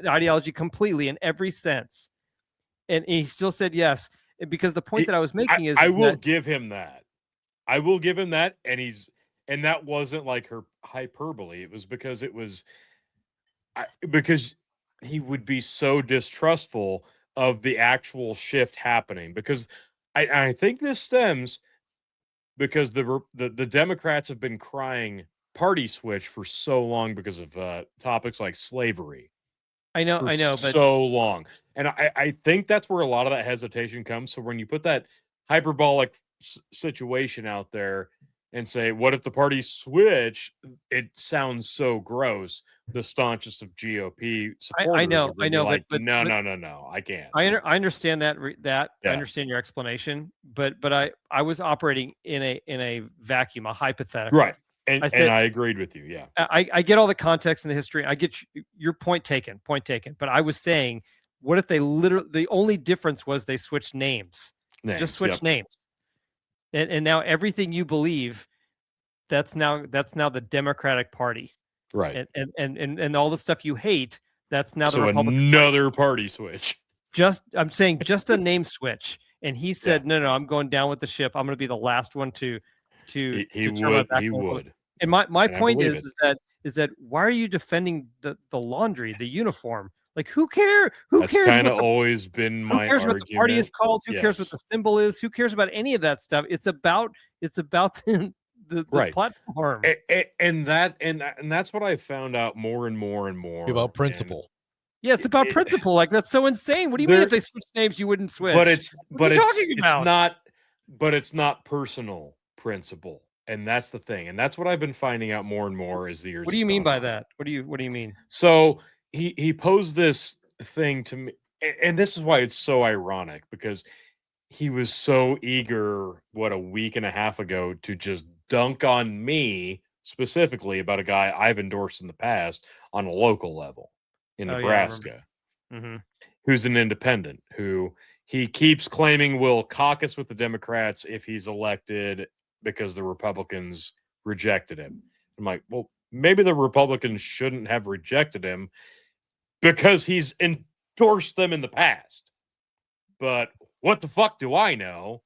Ideology completely in every sense. And he still said yes. Because the point that I was making is I will give him that. And that wasn't like her hyperbole. It was because because he would be so distrustful of the actual shift happening, because I think this stems because the Democrats have been crying party switch for so long because of topics like slavery. I know, but so long, and I think that's where a lot of that hesitation comes. So when you put that hyperbolic situation out there and say, what if the parties switch? It sounds so gross. The staunchest of GOP supporters. I know, like, but no, I can't. I understand that. I understand your explanation, but I was operating in a vacuum, a hypothetical. Right. And I agreed with you. Yeah. I get all the context and the history. I get your point taken. But I was saying, what if they the only difference was they switched names. Just switch names. And now everything you believe, that's now the Democratic Party, right? And all the stuff you hate, that's now the Republican another party switch. I'm saying just a name switch. And he said, no, I'm going down with the ship. I'm going to be the last one to. He would. And my point is that why are you defending the laundry, the uniform? Like, who cares? Who That's cares? kind What of the, always been who my cares what the party is argument. called? Who cares what Yes. the symbol is? Who cares about any of that stuff? It's about the Right. platform. And that's what I found out more and more and more. About and principle. Yeah, it's about it- principle. Like, that's so insane. What do you mean There- if they switch names, you wouldn't switch? But it's What are you talking it's about? not it's not personal principle. And that's the thing. And that's what I've been finding out more and more as the years. What do you mean by that? What do you mean? So he posed this thing to me, and this is why it's so ironic, because he was so eager, what, a week and a half ago, to just dunk on me specifically about a guy I've endorsed in the past on a local level in Oh, yeah, I Nebraska, Mm-hmm. who's an independent, who he keeps claiming will caucus with the Democrats if he's elected because the Republicans rejected him. I'm like, well, maybe the Republicans shouldn't have rejected him because he's endorsed them in the past. But what the fuck do I know?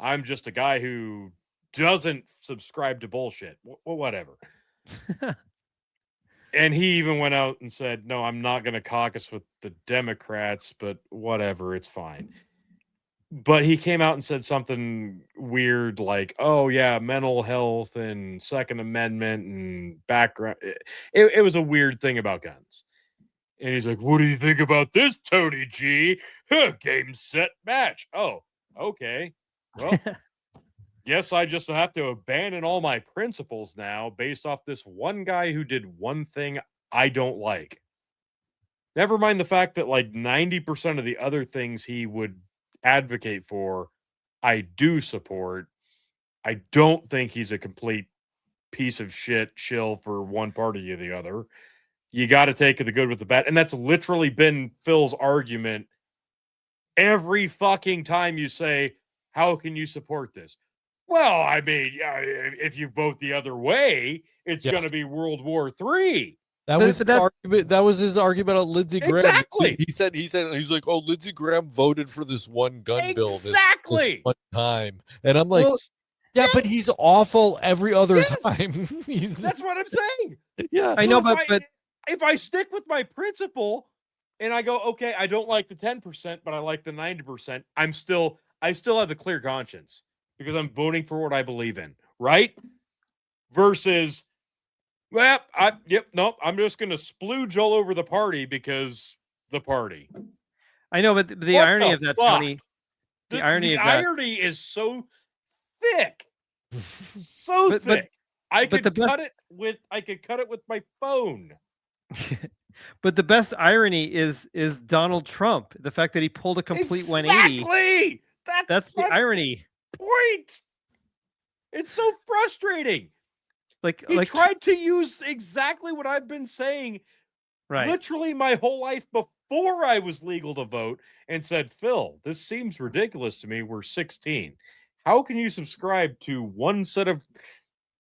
I'm just a guy who doesn't subscribe to bullshit. Whatever. And he even went out and said, no, I'm not going to caucus with the Democrats, but whatever, it's fine. But he came out and said something weird like, oh, yeah, mental health and Second Amendment and background. It was a weird thing about guns. And he's like, what do you think about this, Tony G? Huh, game, set, match. Oh, okay. Well, guess I just have to abandon all my principles now based off this one guy who did one thing I don't like. Never mind the fact that like 90% of the other things he would advocate for, I do support. I don't think he's a complete piece of shit shill for one party or the other. You got to take the good with the bad. And that's literally been Phil's argument every fucking time you say, how can you support this? Well, I mean, yeah, if you vote the other way, it's going to be World War III. That But- was but his that- argument. That was his argument on Lindsey Graham. Exactly. He said he's like, oh, Lindsey Graham voted for this one gun bill this Exactly. one time, and I'm like, Well, yeah, but he's awful every other Yes. time. He's, That's what I'm saying. yeah, I know, So but if I stick with my principle and I go, okay, I don't like the 10%, but I like the 90%, I still have the clear conscience because I'm voting for what I believe in, right? Versus, well, I'm just going to splooge all over the party because the party. I know, but the What irony the of that, fuck? Tony, the irony of that. irony is so thick, so But- thick. I but could the best- cut it with my phone. But the best irony is Donald Trump. The fact that he pulled a complete 180. Exactly. That's the my irony. point. It's so frustrating. Like, He tried to use exactly what I've been saying right. literally my whole life before I was legal to vote and said, Phil, this seems ridiculous to me. We're 16. How can you subscribe to one set of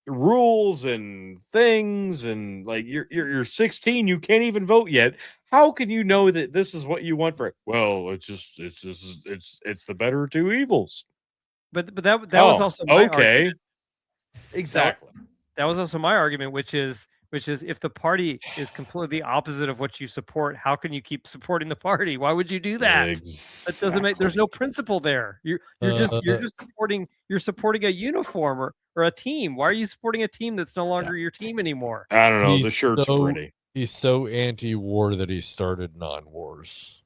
rules and things and like you're 16, you can't even vote yet? How can you know that this is what you want for it? Well, it's the better of two evils. But that was also my argument. Exactly. That was also my argument, which is if the party is completely opposite of what you support, how can you keep supporting the party? Why would you do that? That doesn't make. There's no principle there. You're just supporting a uniform or a team. Why are you supporting a team that's no longer your team anymore? I don't know. He's The shirt's so- pretty. he's so anti-war that he started non-wars.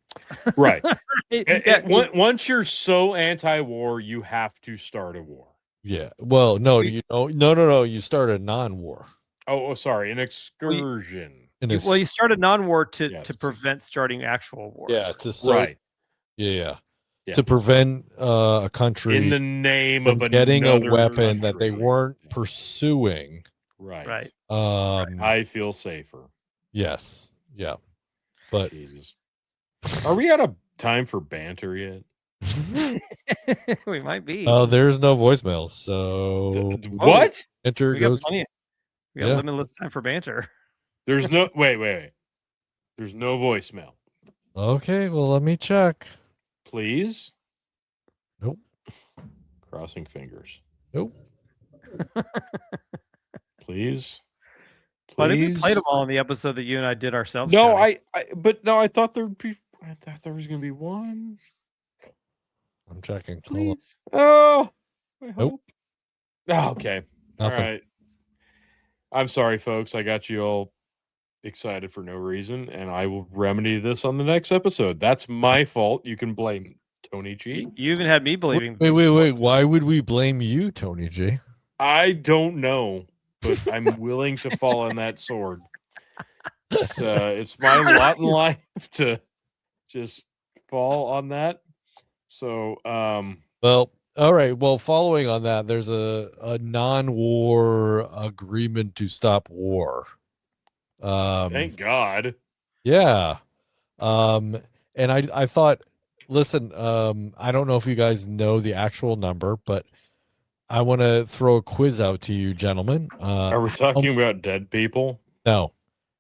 Right. Yeah, Once you're so anti-war, you have to start a war. Yeah. Well, no, no. You start a non-war. Oh, sorry, an excursion. And it's- well, you started non-war to Yes. prevent starting actual wars. yeah, to start, Right. yeah, Yeah. to prevent a country In the name from of getting a another weapon that they country. weren't pursuing. Right. Right. I feel safer. Yes. Yeah. But Jesus. Are we out of time for banter yet? We might be. there's no voicemail, so What? enter we got goes. plenty. We got Yeah. limitless time for banter. There's no wait. There's no voicemail. Okay, well, let me check. Please? Nope. Crossing fingers. Nope. Please? Well, I think we played Please? them all in the episode that you and I did ourselves. No, Tony. I thought there'd be. I thought there was gonna be one. I'm checking. Hold on. Please. Oh, I Nope. hope. Oh, okay. Nothing. All right. I'm sorry, folks. I got you all excited for no reason, and I will remedy this on the next episode. That's my fault. You can blame Tony G. You even had me believing. Wait. Why would we blame you, Tony G? I don't know, but I'm willing to fall on that sword. It's my lot in life to just fall on that. So, Well, all right. Well, following on that, there's a non-war agreement to stop war. thank God. Yeah. And I thought, listen, I don't know if you guys know the actual number, but I want to throw a quiz out to you, gentlemen. Are we talking about dead people? No.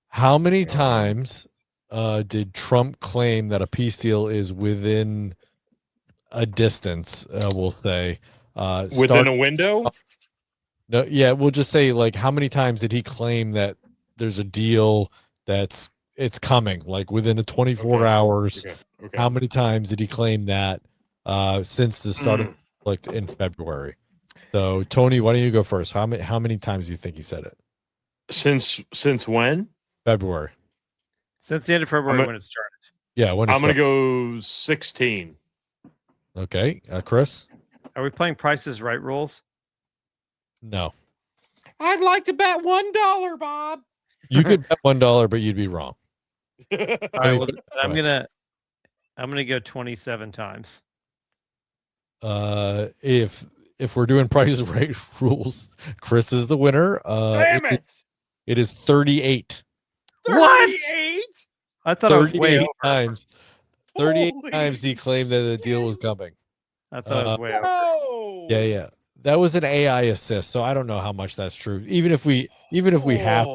How many times did Trump claim that a peace deal is within a distance, we'll say? Within a window? No, yeah, we'll just say, like, how many times did he claim that there's a deal it's coming, like within the 24 Okay. hours? Okay. How many times did he claim that since the start of the conflict in February? So, Tony, why don't you go first? How many times do you think he said it? Since when? February. Since the end of February when it started. Yeah, when it I'm gonna started. go 16. Okay, Chris? Are we playing Prices Right rules? No. I'd like to bet $1, Bob. You could bet $1, but you'd be wrong. All right, well, I'm gonna go 27 times. If we're doing Price is Right rules, Chris is the winner. Damn it! It is 38. What? 38? I thought I was 38 way over. times. 38 Holy times he claimed that a deal was coming. I thought I was way over. No. Yeah. That was an AI assist, so I don't know how much that's true. Even if we have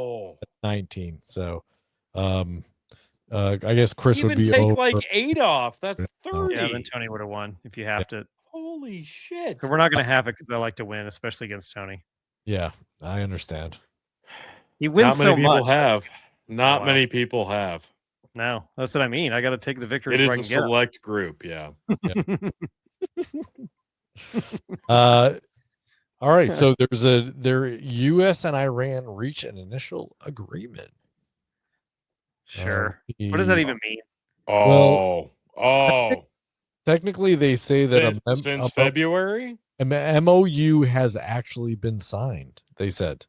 19. So I guess Chris Even would be take over. like 8 off. That's 30. Yeah, then Tony would have won if you have to. Holy shit. So we're not going to have it because I like to win, especially against Tony. Yeah, I understand. He wins Not many so people much. have. a Not while. Many people have. No, that's what I mean. I got to take the victory It where I is can a get 'em. select group, yeah. All right, so US and Iran reach an initial agreement. Sure. What does that even mean? Oh. Technically, they say that Since February? a MOU has actually been signed, they said.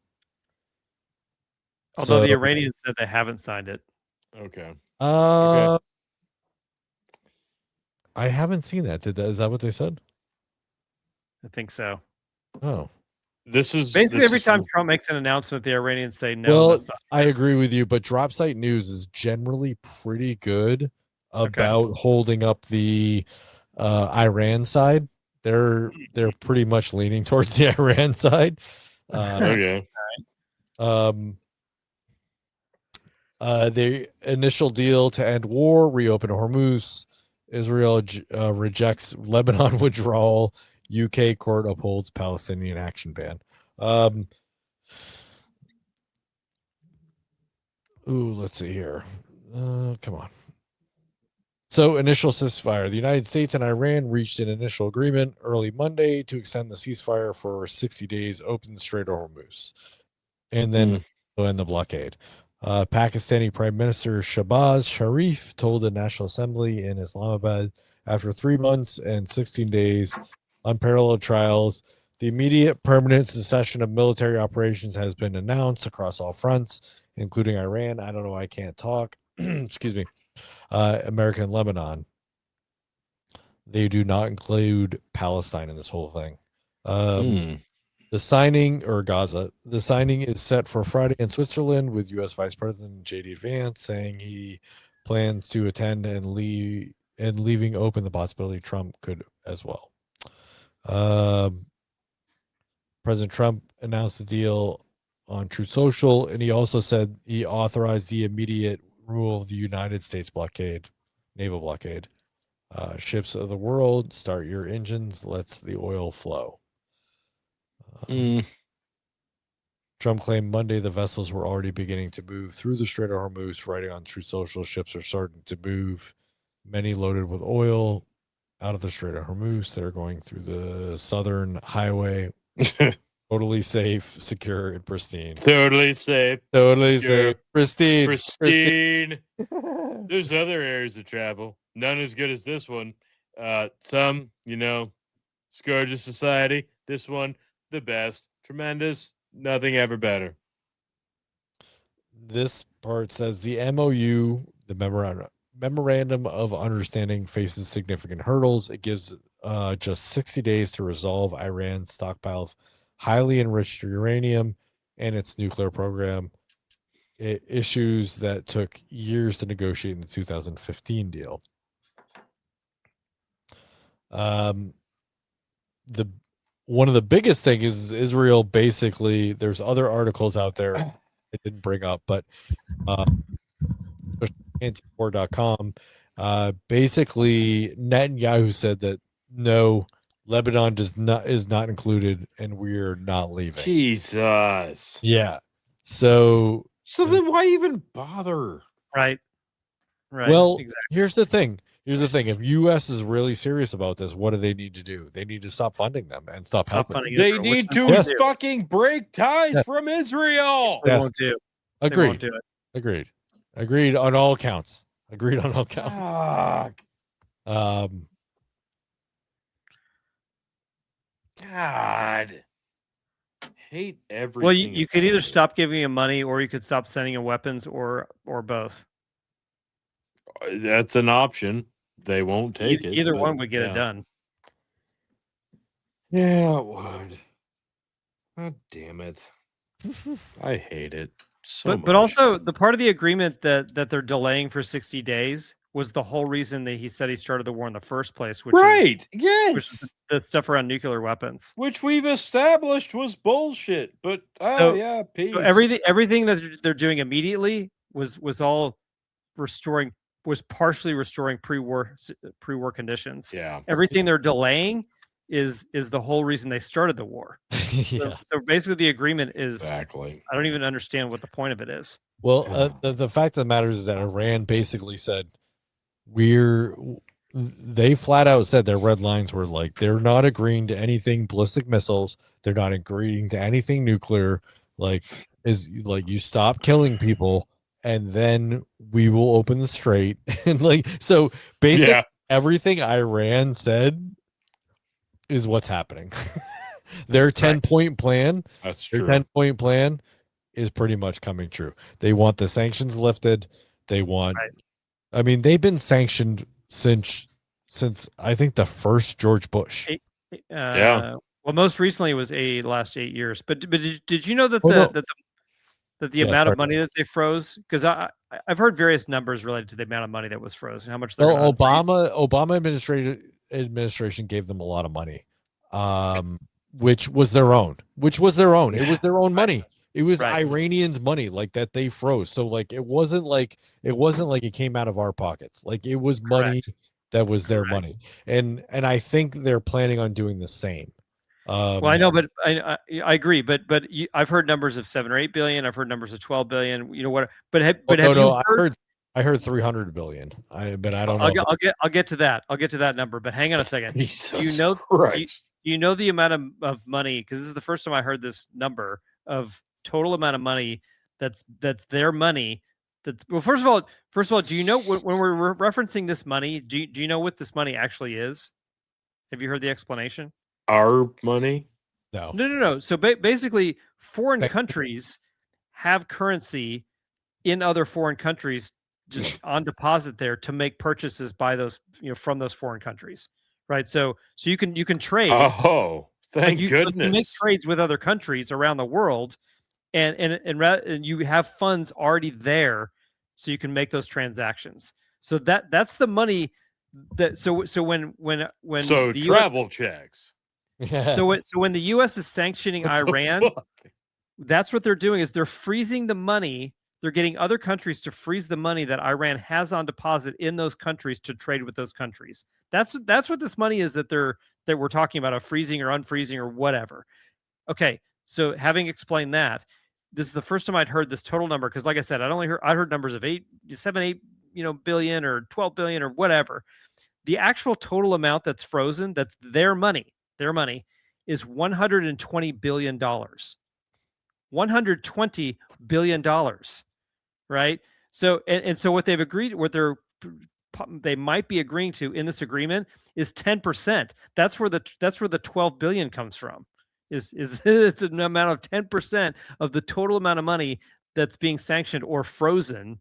Although the So, Iranians said they haven't signed it. Okay. I haven't seen that. Is that what they said? I think so. Oh. Basically every time Trump makes an announcement, the Iranians say no. Well, that's not I agree with you, but Drop Site News is generally pretty good about holding up the Iran side. They're pretty much leaning towards the Iran side. Okay. The initial deal to end war, reopen Hormuz. Israel rejects Lebanon withdrawal. UK court upholds Palestinian action ban. Let's see here. Come on. So, initial ceasefire. The United States and Iran reached an initial agreement early Monday to extend the ceasefire for 60 days, open the Strait of Hormuz, and then end the blockade. Pakistani Prime Minister Shahbaz Sharif told the National Assembly in Islamabad after 3 months and 16 days unparalleled trials, the immediate permanent cessation of military operations has been announced across all fronts, including Iran. I don't know. I can't talk. Excuse me. America and Lebanon. They do not include Palestine in this whole thing. The signing, or Gaza, the signing is set for Friday in Switzerland with U.S. Vice President J.D. Vance saying he plans to attend and leaving open the possibility Trump could as well. President Trump announced the deal on Truth Social, and he also said he authorized the immediate rule of the United States blockade, naval blockade. Ships of the world, start your engines, lets the oil flow. Trump claimed Monday the vessels were already beginning to move through the Strait of Hormuz, writing on Truth Social. Ships are starting to move, many loaded with oil, out of the Strait of Hormuz. They're going through the southern highway, totally safe, secure, and pristine. Totally safe. Totally Secure, safe, pristine. Pristine. There's other areas of travel, none as good as this one. Some, scourge of society. This one, the best. Tremendous. Nothing ever better. This part says the MOU, the memorandum of understanding, faces significant hurdles. It gives just 60 days to resolve Iran's stockpile of highly enriched uranium and its nuclear program, issues that took years to negotiate in the 2015 deal. One of the biggest things is Israel. Basically, there's other articles out there I didn't bring up, but antiwar.com, basically Netanyahu said that no, Lebanon is not included, and we're not leaving. Jesus. Yeah. So then why even bother? Right. Well, exactly. here's the thing. If U.S. is really serious about this, what do they need to do? They need to stop funding them and stop helping. funding They Israel, which need they to won't do. fucking break ties Yeah. from Israel. They Yes. won't do. They won't Agreed. do it. Agreed on all counts. Agreed on all counts. Fuck. God. Hate everything. Well, you could about either it. stop giving him money, or you could stop sending him weapons, or both. That's an option. They won't take it. Either but one would get it yeah. done. Yeah, it would. God damn it. I hate it so much. But also the part of the agreement that they're delaying for 60 days was the whole reason that he said he started the war in the first place, which right. is, Yes. which is the stuff around nuclear weapons. Which we've established was bullshit. But peace. So everything that they're doing immediately was partially restoring pre-war conditions. Yeah. Everything they're delaying is the whole reason they started the war. Yeah. So basically the agreement is Exactly. I don't even understand what the point of it is. Well, the fact of the matter is that Iran basically said they flat out said their red lines were like they're not agreeing to anything ballistic missiles, they're not agreeing to anything nuclear, you stop killing people and then we will open the strait. And so basically everything Iran said is what's happening. Their 10-point plan, That's their true. 10-point plan is pretty much coming true. They want the sanctions lifted. They want I mean, they've been sanctioned since I think the first George Bush. Yeah. Well, most recently it was last 8 years. But did you know that the Yeah, amount of sorry. money that they froze? Because I've heard various numbers related to the amount of money that was frozen. How much? Well, Obama administration gave them a lot of money, which was their own. It was their own money. It was Iranians' money that they froze. So it wasn't like it came out of our pockets. It was money that was their money. And I think they're planning on doing the same. Well, I know, but I agree. But I've heard numbers of 7 or 8 billion. I've heard numbers of 12 billion. You know what? But have you heard? I heard 300 billion. But I don't know. I'll get to that. I'll get to that number. But hang on a second. Jesus do Christ. you know the amount of money? Because this is the first time I heard this number of total amount of money that's their money. Well, first of all, do you know when we're referencing this money? Do you know what this money actually is? Have you heard the explanation? Our money? No. So basically, foreign countries have currency in other foreign countries just on deposit there to make purchases by those from those foreign countries, right? So you can trade. Oh, thank goodness! You make trades with other countries around the world, and you have funds already there, so you can make those transactions. So that's the money that when the travel checks. So when the U.S. is sanctioning Iran, that's what they're doing is they're freezing the money. They're getting other countries to freeze the money that Iran has on deposit in those countries to trade with those countries. That's what this money is that we're talking about, a freezing or unfreezing or whatever. Okay, so having explained that, this is the first time I'd heard this total number because, like I said, I heard numbers of 8 billion or 12 billion or whatever. The actual total amount that's frozen, that's their money, is $120 billion. $120 billion, right? So, and so what they might be agreeing to in this agreement is 10%. That's where the 12 billion comes from. Is it's an amount of 10% of the total amount of money that's being sanctioned or frozen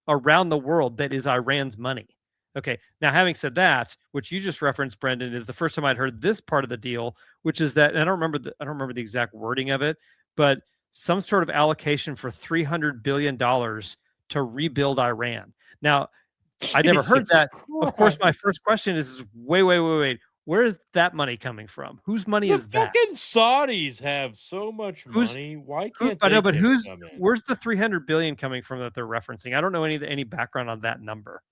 around the world that is Iran's money. Okay. Now, having said that, which you just referenced, Brendan, is the first time I'd heard this part of the deal, which is that, and I don't remember the exact wording of it, but some sort of allocation for $300 billion to rebuild Iran. Now, I never heard that. Of course, my first question is wait. Where is that money coming from? Whose money is that? Fucking Saudis have so much money. Why can't I know, but where's the 300 billion coming from that they're referencing? I don't know any background on that number.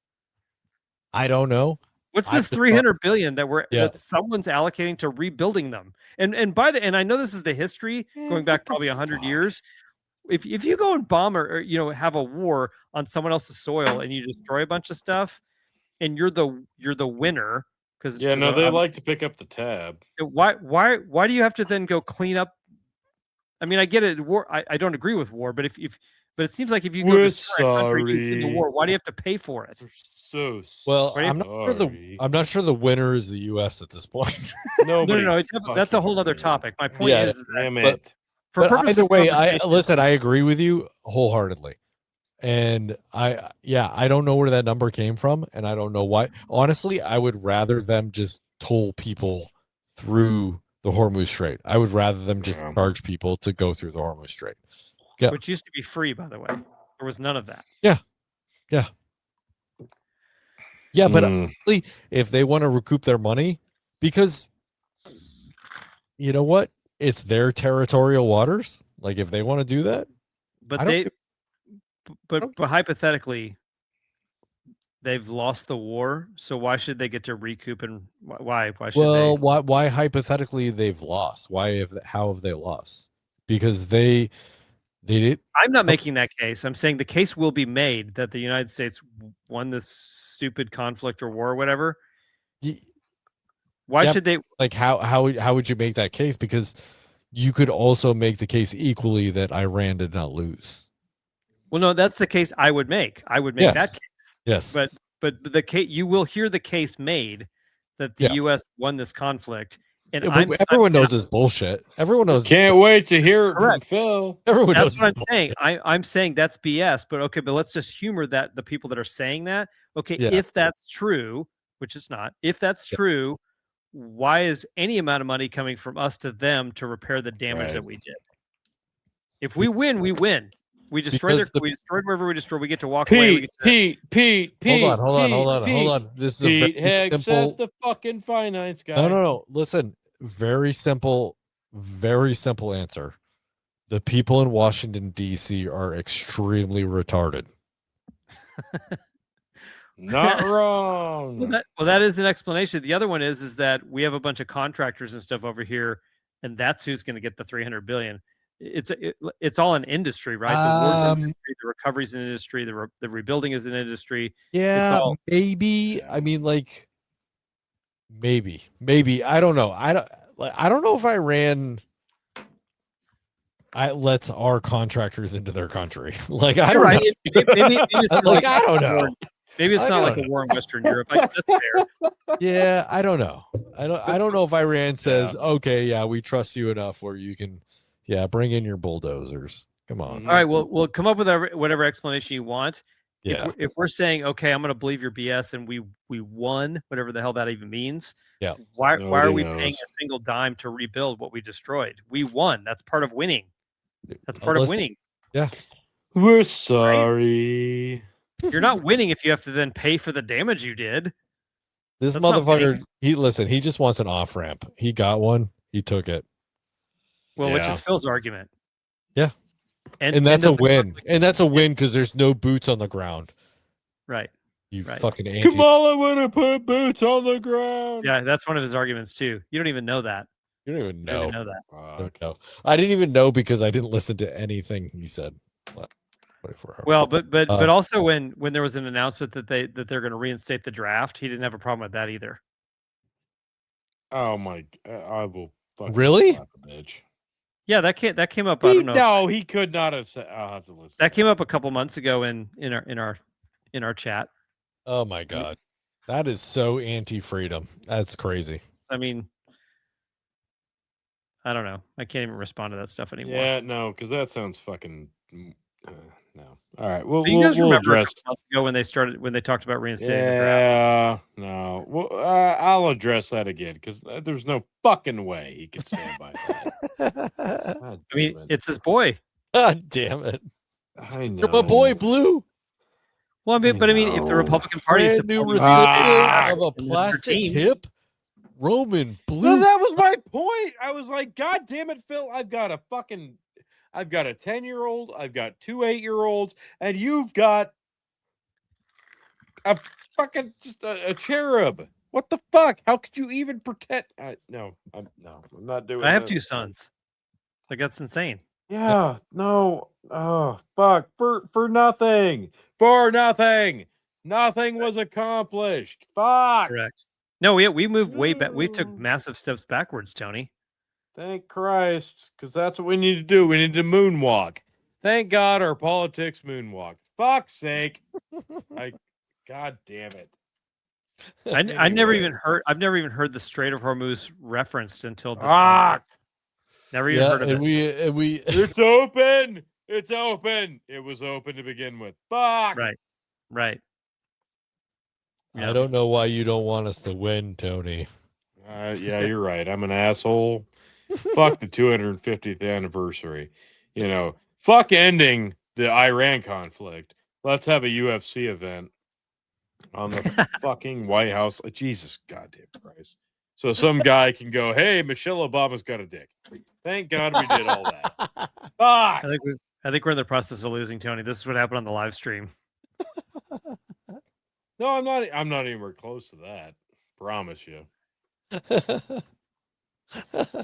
I don't know. What's this 300 billion that someone's allocating to rebuilding them? And I know this is the history going back probably 100 years. If you go and bomb or have a war on someone else's soil and you destroy a bunch of stuff, and you're the winner, because they like to pick up the tab. Why do you have to then go clean up? I mean, I get it. War. I don't agree with war, but but it seems like if you go destroy a country in the war, why do you have to pay for it? I'm not sure the winner is the U.S. at this point. No. That's a whole other topic. My point is that, for purposes either way, I agree with you wholeheartedly, and I don't know where that number came from, and I don't know why. Honestly, I would rather them just toll people through the Hormuz Strait. I would rather them just charge people to go through the Hormuz Strait. Yeah. Which used to be free, by the way. There was none of that. Yeah. But honestly, if they want to recoup their money, because you know what? It's their territorial waters. Like, if they want to do that. But hypothetically, they've lost the war. So why should they get to recoup, and why should they? Why hypothetically they've lost? How have they lost? Because they did. I'm not making that case. I'm saying the case will be made that the United States won this stupid conflict or war or whatever. Why should they? Like, how would you make that case? Because you could also make the case equally that Iran did not lose. Well, no, that's the case I would make. I would make that case. Yes. But the case, you will hear the case made that the U.S. won this conflict. And everyone knows this bullshit. Everyone knows. Can't wait to hear it from Phil. Everyone knows. That's what I'm saying. I'm saying that's BS. But let's just humor that the people that are saying that. Okay, if that's true, which it's not. If that's true, why is any amount of money coming from us to them to repair the damage that we did? If we win, we win. We destroyed wherever we destroyed. We get to walk away. Pete. Hold on. This is Pete, a very simple. Accept the fucking finance guy. No. Listen, very simple answer. The people in Washington D.C. are extremely retarded. Not wrong. Well, that is an explanation. The other one is that we have a bunch of contractors and stuff over here, and that's who's going to get the $300 billion. It's all an industry, right? The war's industry, the recovery's an industry, the rebuilding is an industry. Yeah, maybe. I mean, like, maybe. I don't know. I don't know if Iran lets our contractors into their country. Like, I don't know. Maybe it's not like, I don't know. Maybe it's not like a war in Western Europe. That's fair. Yeah, I don't know. I don't know if Iran says, okay, we trust you enough where you can, bring in your bulldozers. Come on. All right, we'll come up with whatever explanation you want. Yeah. If we're saying, okay, I'm going to believe your BS and we won, whatever the hell that even means. Yeah. Why are we paying a single dime to rebuild what we destroyed? We won. That's part of winning. That's part of winning. Yeah. We're sorry. You're not winning if you have to then pay for the damage you did. This motherfucker, he just wants an off ramp. He got one. He took it. Well, which is Phil's argument. Yeah. And that's a win. And that's a win because there's no boots on the ground. Right. You fucking anti. Kamala would have put boots on the ground. Yeah, that's one of his arguments too. You don't even know that. You don't even I didn't know. even know that. I don't know. I didn't even know because I didn't listen to anything he said. What? 24 hours. Well, but also when there was an announcement that they're going to reinstate the draft, he didn't have a problem with that either. Oh my! I will. Fucking Really? slap a bitch. Yeah, that came up. I don't know. No, he could not have said. I'll have to listen. That came up a couple months ago in our chat. Oh my god, that is so anti-freedom. That's crazy. I mean, I don't know. I can't even respond to that stuff anymore. Yeah, no, because that sounds fucking. No. All right. Well, But you guys we'll remember address. a couple months ago when they talked about reinstating the draft? Yeah, no. Well, I'll address that again because there's no fucking way he could stand by that. God I mean, damn it. it's his boy. God damn it! I know. You're my boy, Blue. Well, I mean, if the know. Republican Party Brand new supports recipient of a and their plastic team- hip, Roman No, Blue. that was my point. I was like, God damn it, Phil! I've got a 10-year-old, I've got 2 8-year-olds, and you've got a fucking just a cherub. What the fuck? How could you even pretend? No, I'm not doing. I have this. 2 sons. Like that's insane. Yeah, no. Oh, fuck. For nothing. For nothing. Nothing was accomplished. Fuck. Correct. No, we moved way back. We took massive steps backwards, Tony. Thank Christ, because that's what we need to do. We need to moonwalk. Thank God our politics moonwalk. Fuck's sake. God damn it. I never even heard. I've never even heard the Strait of Hormuz referenced until this. Ah, conflict. Never even heard of and it. we it's open. It's open. It was open to begin with. Fuck. Right. I don't know why you don't want us to win, Tony. Yeah, you're right. I'm an asshole. Fuck the 250th anniversary. Fuck ending the Iran conflict. Let's have a UFC event on the fucking White House. Jesus goddamn Christ. So some guy can go, hey, Michelle Obama's got a dick. Thank God we did all that. Fuck. I think we're in the process of losing Tony. This is what happened on the live stream. No, I'm not anywhere close to that. Promise you.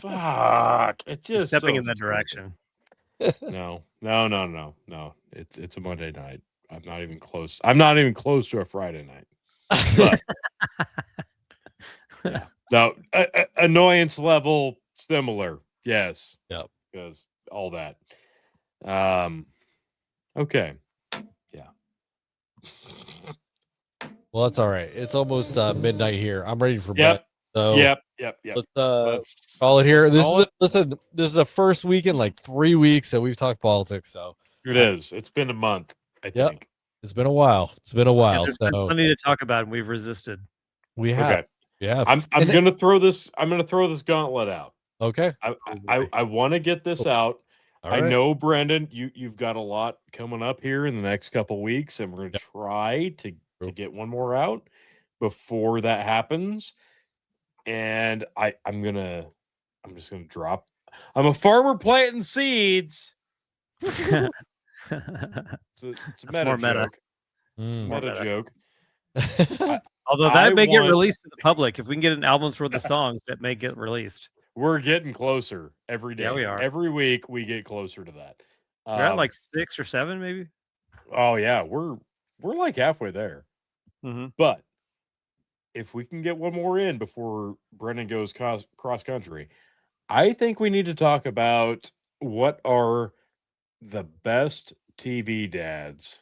Fuck. It's just Stepping so in that direction. No. It's a Monday night. I'm not even close. I'm not even close to a Friday night. But yeah. No, annoyance level similar. Yes. Yep. Because all that. Okay. Yeah. Well, that's all right. It's almost midnight here. I'm ready for Yep. bed. So Yep. let's Let's call it here. call Listen, this is the first week in like 3 weeks that we've talked politics. So It is. It's been a month, I Yep. think. it's been a while. It's been a while. There's been So plenty to talk about, and we've resisted. we have. Okay. Yeah. I'm And gonna throw this gauntlet out. Okay. I want to get this out. All I right. know, Brendan, you've got a lot coming up here in the next couple weeks, and we're going to try to get one more out before that happens. And I'm just gonna drop. I'm a farmer planting seeds. It's a That's meta more meta. joke. Mm. More Meta meta. joke. Although I that may get want- released to the public. If we can get an album's worth of songs, that may get released. We're getting closer every day. Yeah, we are. Every week we get closer to that. We're at like 6 or 7, maybe. Oh yeah, we're like halfway there. Mm-hmm. But if we can get one more in before Brendan goes cross country, I think we need to talk about what are the best TV dads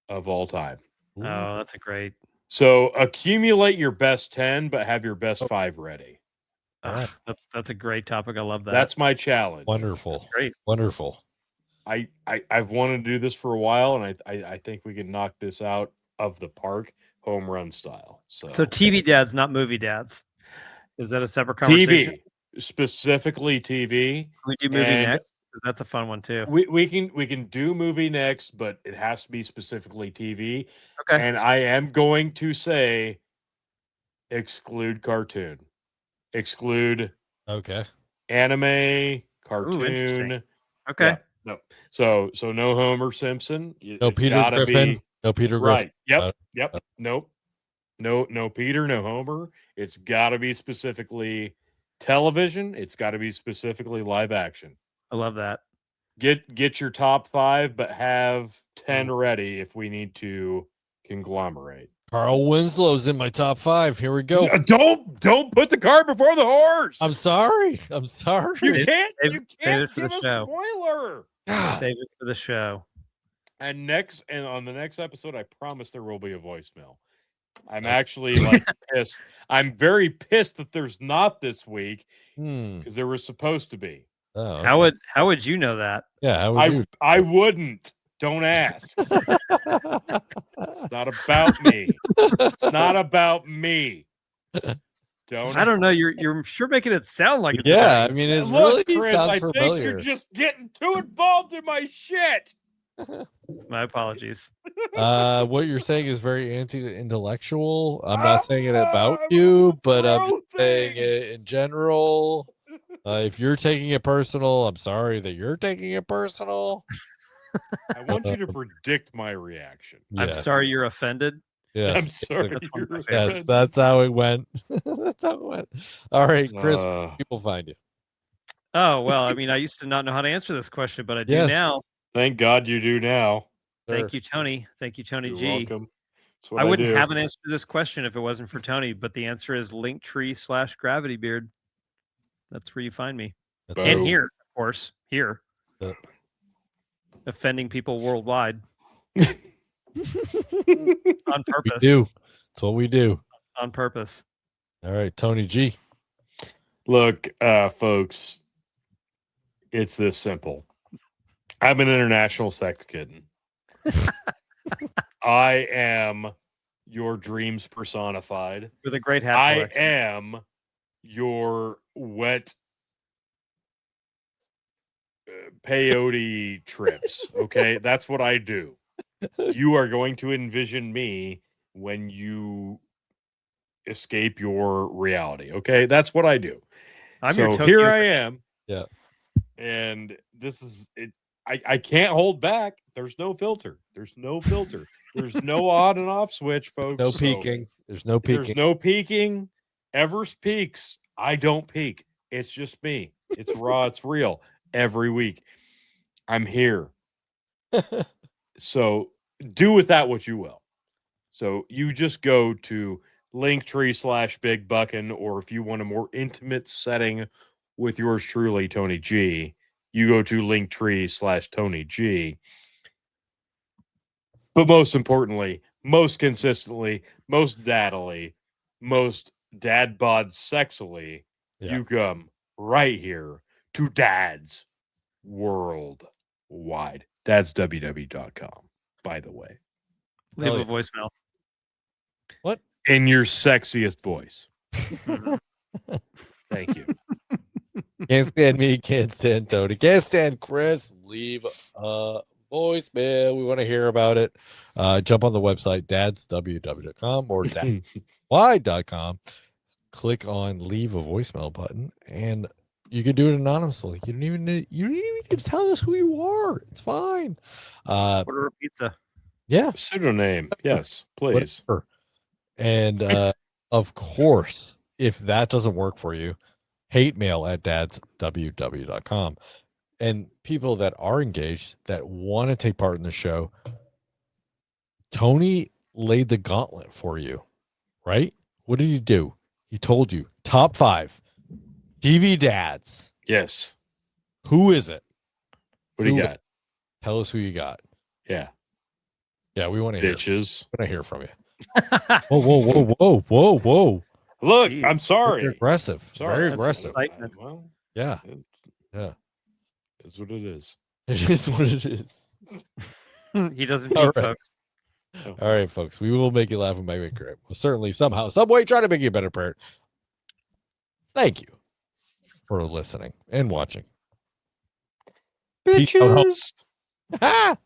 of all time. Oh, that's a great. So accumulate your best 10, but have your best 5 ready. Alright. That's a great topic. I love that. That's my challenge. Wonderful. great. Wonderful. I've wanted to do this for a while, and I think we can knock this out of the park home run style. So TV dads, not movie dads. Is that a separate conversation? TV, specifically TV. Can we do movie And- next? Because that's a fun one too. We can do movie next, but it has to be specifically TV. Okay. And I am going to say exclude cartoon. Exclude Okay. anime, cartoon. interesting. Okay. Yeah, no. So no Homer Simpson. No It's Peter gotta Griffin. be- No Peter Griffin. Right. Yep. Uh, Nope. No Peter, no Homer. It's got to be specifically Television, it's got to be specifically live action. I love that. Get your top 5, but have 10 ready if we need to conglomerate. Carl Winslow's in my top 5. Here we go. Don't put the cart before the horse. I'm sorry. I'm sorry. You can't. Save- You save can't it for give the a show. spoiler. God. Save it for the show. And on the next episode, I promise there will be a voicemail. I'm actually like pissed. I'm very pissed that there's not this week because there was supposed to be. Oh, okay. How would you know that? Yeah, how would you? I wouldn't. Don't ask. It's not about me. It's not about me. Don't. I don't know. You're sure making it sound like it's Yeah, about I mean, it Look, really Chris, sounds I think familiar. you're just getting too involved in my shit. you. My apologies. What you're saying is very anti-intellectual. I'm not saying it about you, but I'm just saying it in general. If you're taking it personal, I'm sorry that you're taking it personal. I want you to predict my reaction. I'm Yeah, sorry you're offended. yes, I'm sorry. That's one of my you're yes, offended. that's how it went. That's how it went. All right, Chris, where Uh, can people find you. Oh well, I mean, I used to not know how to answer this question, but I do Yes. now. Thank God you do now. Thank you, Tony. Thank you, Tony You're G. welcome. That's what I wouldn't do. have an answer to this question if it wasn't for Tony, but the answer is Linktree/GravityBeard. That's where you find me. Boom. And here, of course, here. Yep. Offending people worldwide on We purpose. do. That's what we do. On purpose. All right, Tony G. Look, folks, it's this simple. I'm an international sex kitten. I am your dreams personified. With a great hat I collection. am your wet peyote trips. Okay, that's what I do. You are going to envision me when you escape your reality. Okay, that's what I do. I'm your So Tokyo here I am. Yeah. And this is it. I can't hold back. There's no filter. There's no filter. There's no on and off switch, folks. No So peeking. There's no there's peeking. no peeking. Evers peaks. I don't peek. It's just me. It's raw. It's real. Every week. I'm here. So do with that what you will. So you just go to Linktree/Big Buckin, or if you want a more intimate setting with yours truly, Tony G, you go to Linktree/Tony G. But most importantly, most consistently, most daddily, most dad bod sexily, Yeah. you come right here to Dad's Worldwide. DadsWW.com, by the way. Leave Oh, a yeah. voicemail. In your sexiest voice. Thank you. Can't stand me. Can't stand Tony. Can't stand Chris. Leave a voicemail. We want to hear about it. Jump on the website, dadsww.com or dadwide.com. Click on leave a voicemail button, and you can do it anonymously. You don't even need to tell us who you are. It's fine. Order a pizza. Yeah. Pseudonym. Yes, please. Whatever. And of course, if that doesn't work for you, hate mail at dadsww.com. And people that are engaged that want to take part in the show, Tony laid the gauntlet for you, right? What did he do? He told you top 5 TV dads. Yes. Who is it? What do you Who- got? Tell us who you got. Yeah. Yeah, we want to hear. Bitches. We want to hear from you. Whoa, whoa, whoa, whoa, whoa, whoa! Look, Jeez. I'm sorry. Very aggressive. Sorry. Very That's aggressive. excitement. Well, Yeah, it- yeah. it's what it is. It is what it is. He doesn't All peep, right. folks. All right, folks. We will make you laugh and make it great. We'll certainly somehow, some way, try to make you a better parent. Thank you for listening and watching. Peace out, Bitches. Ha!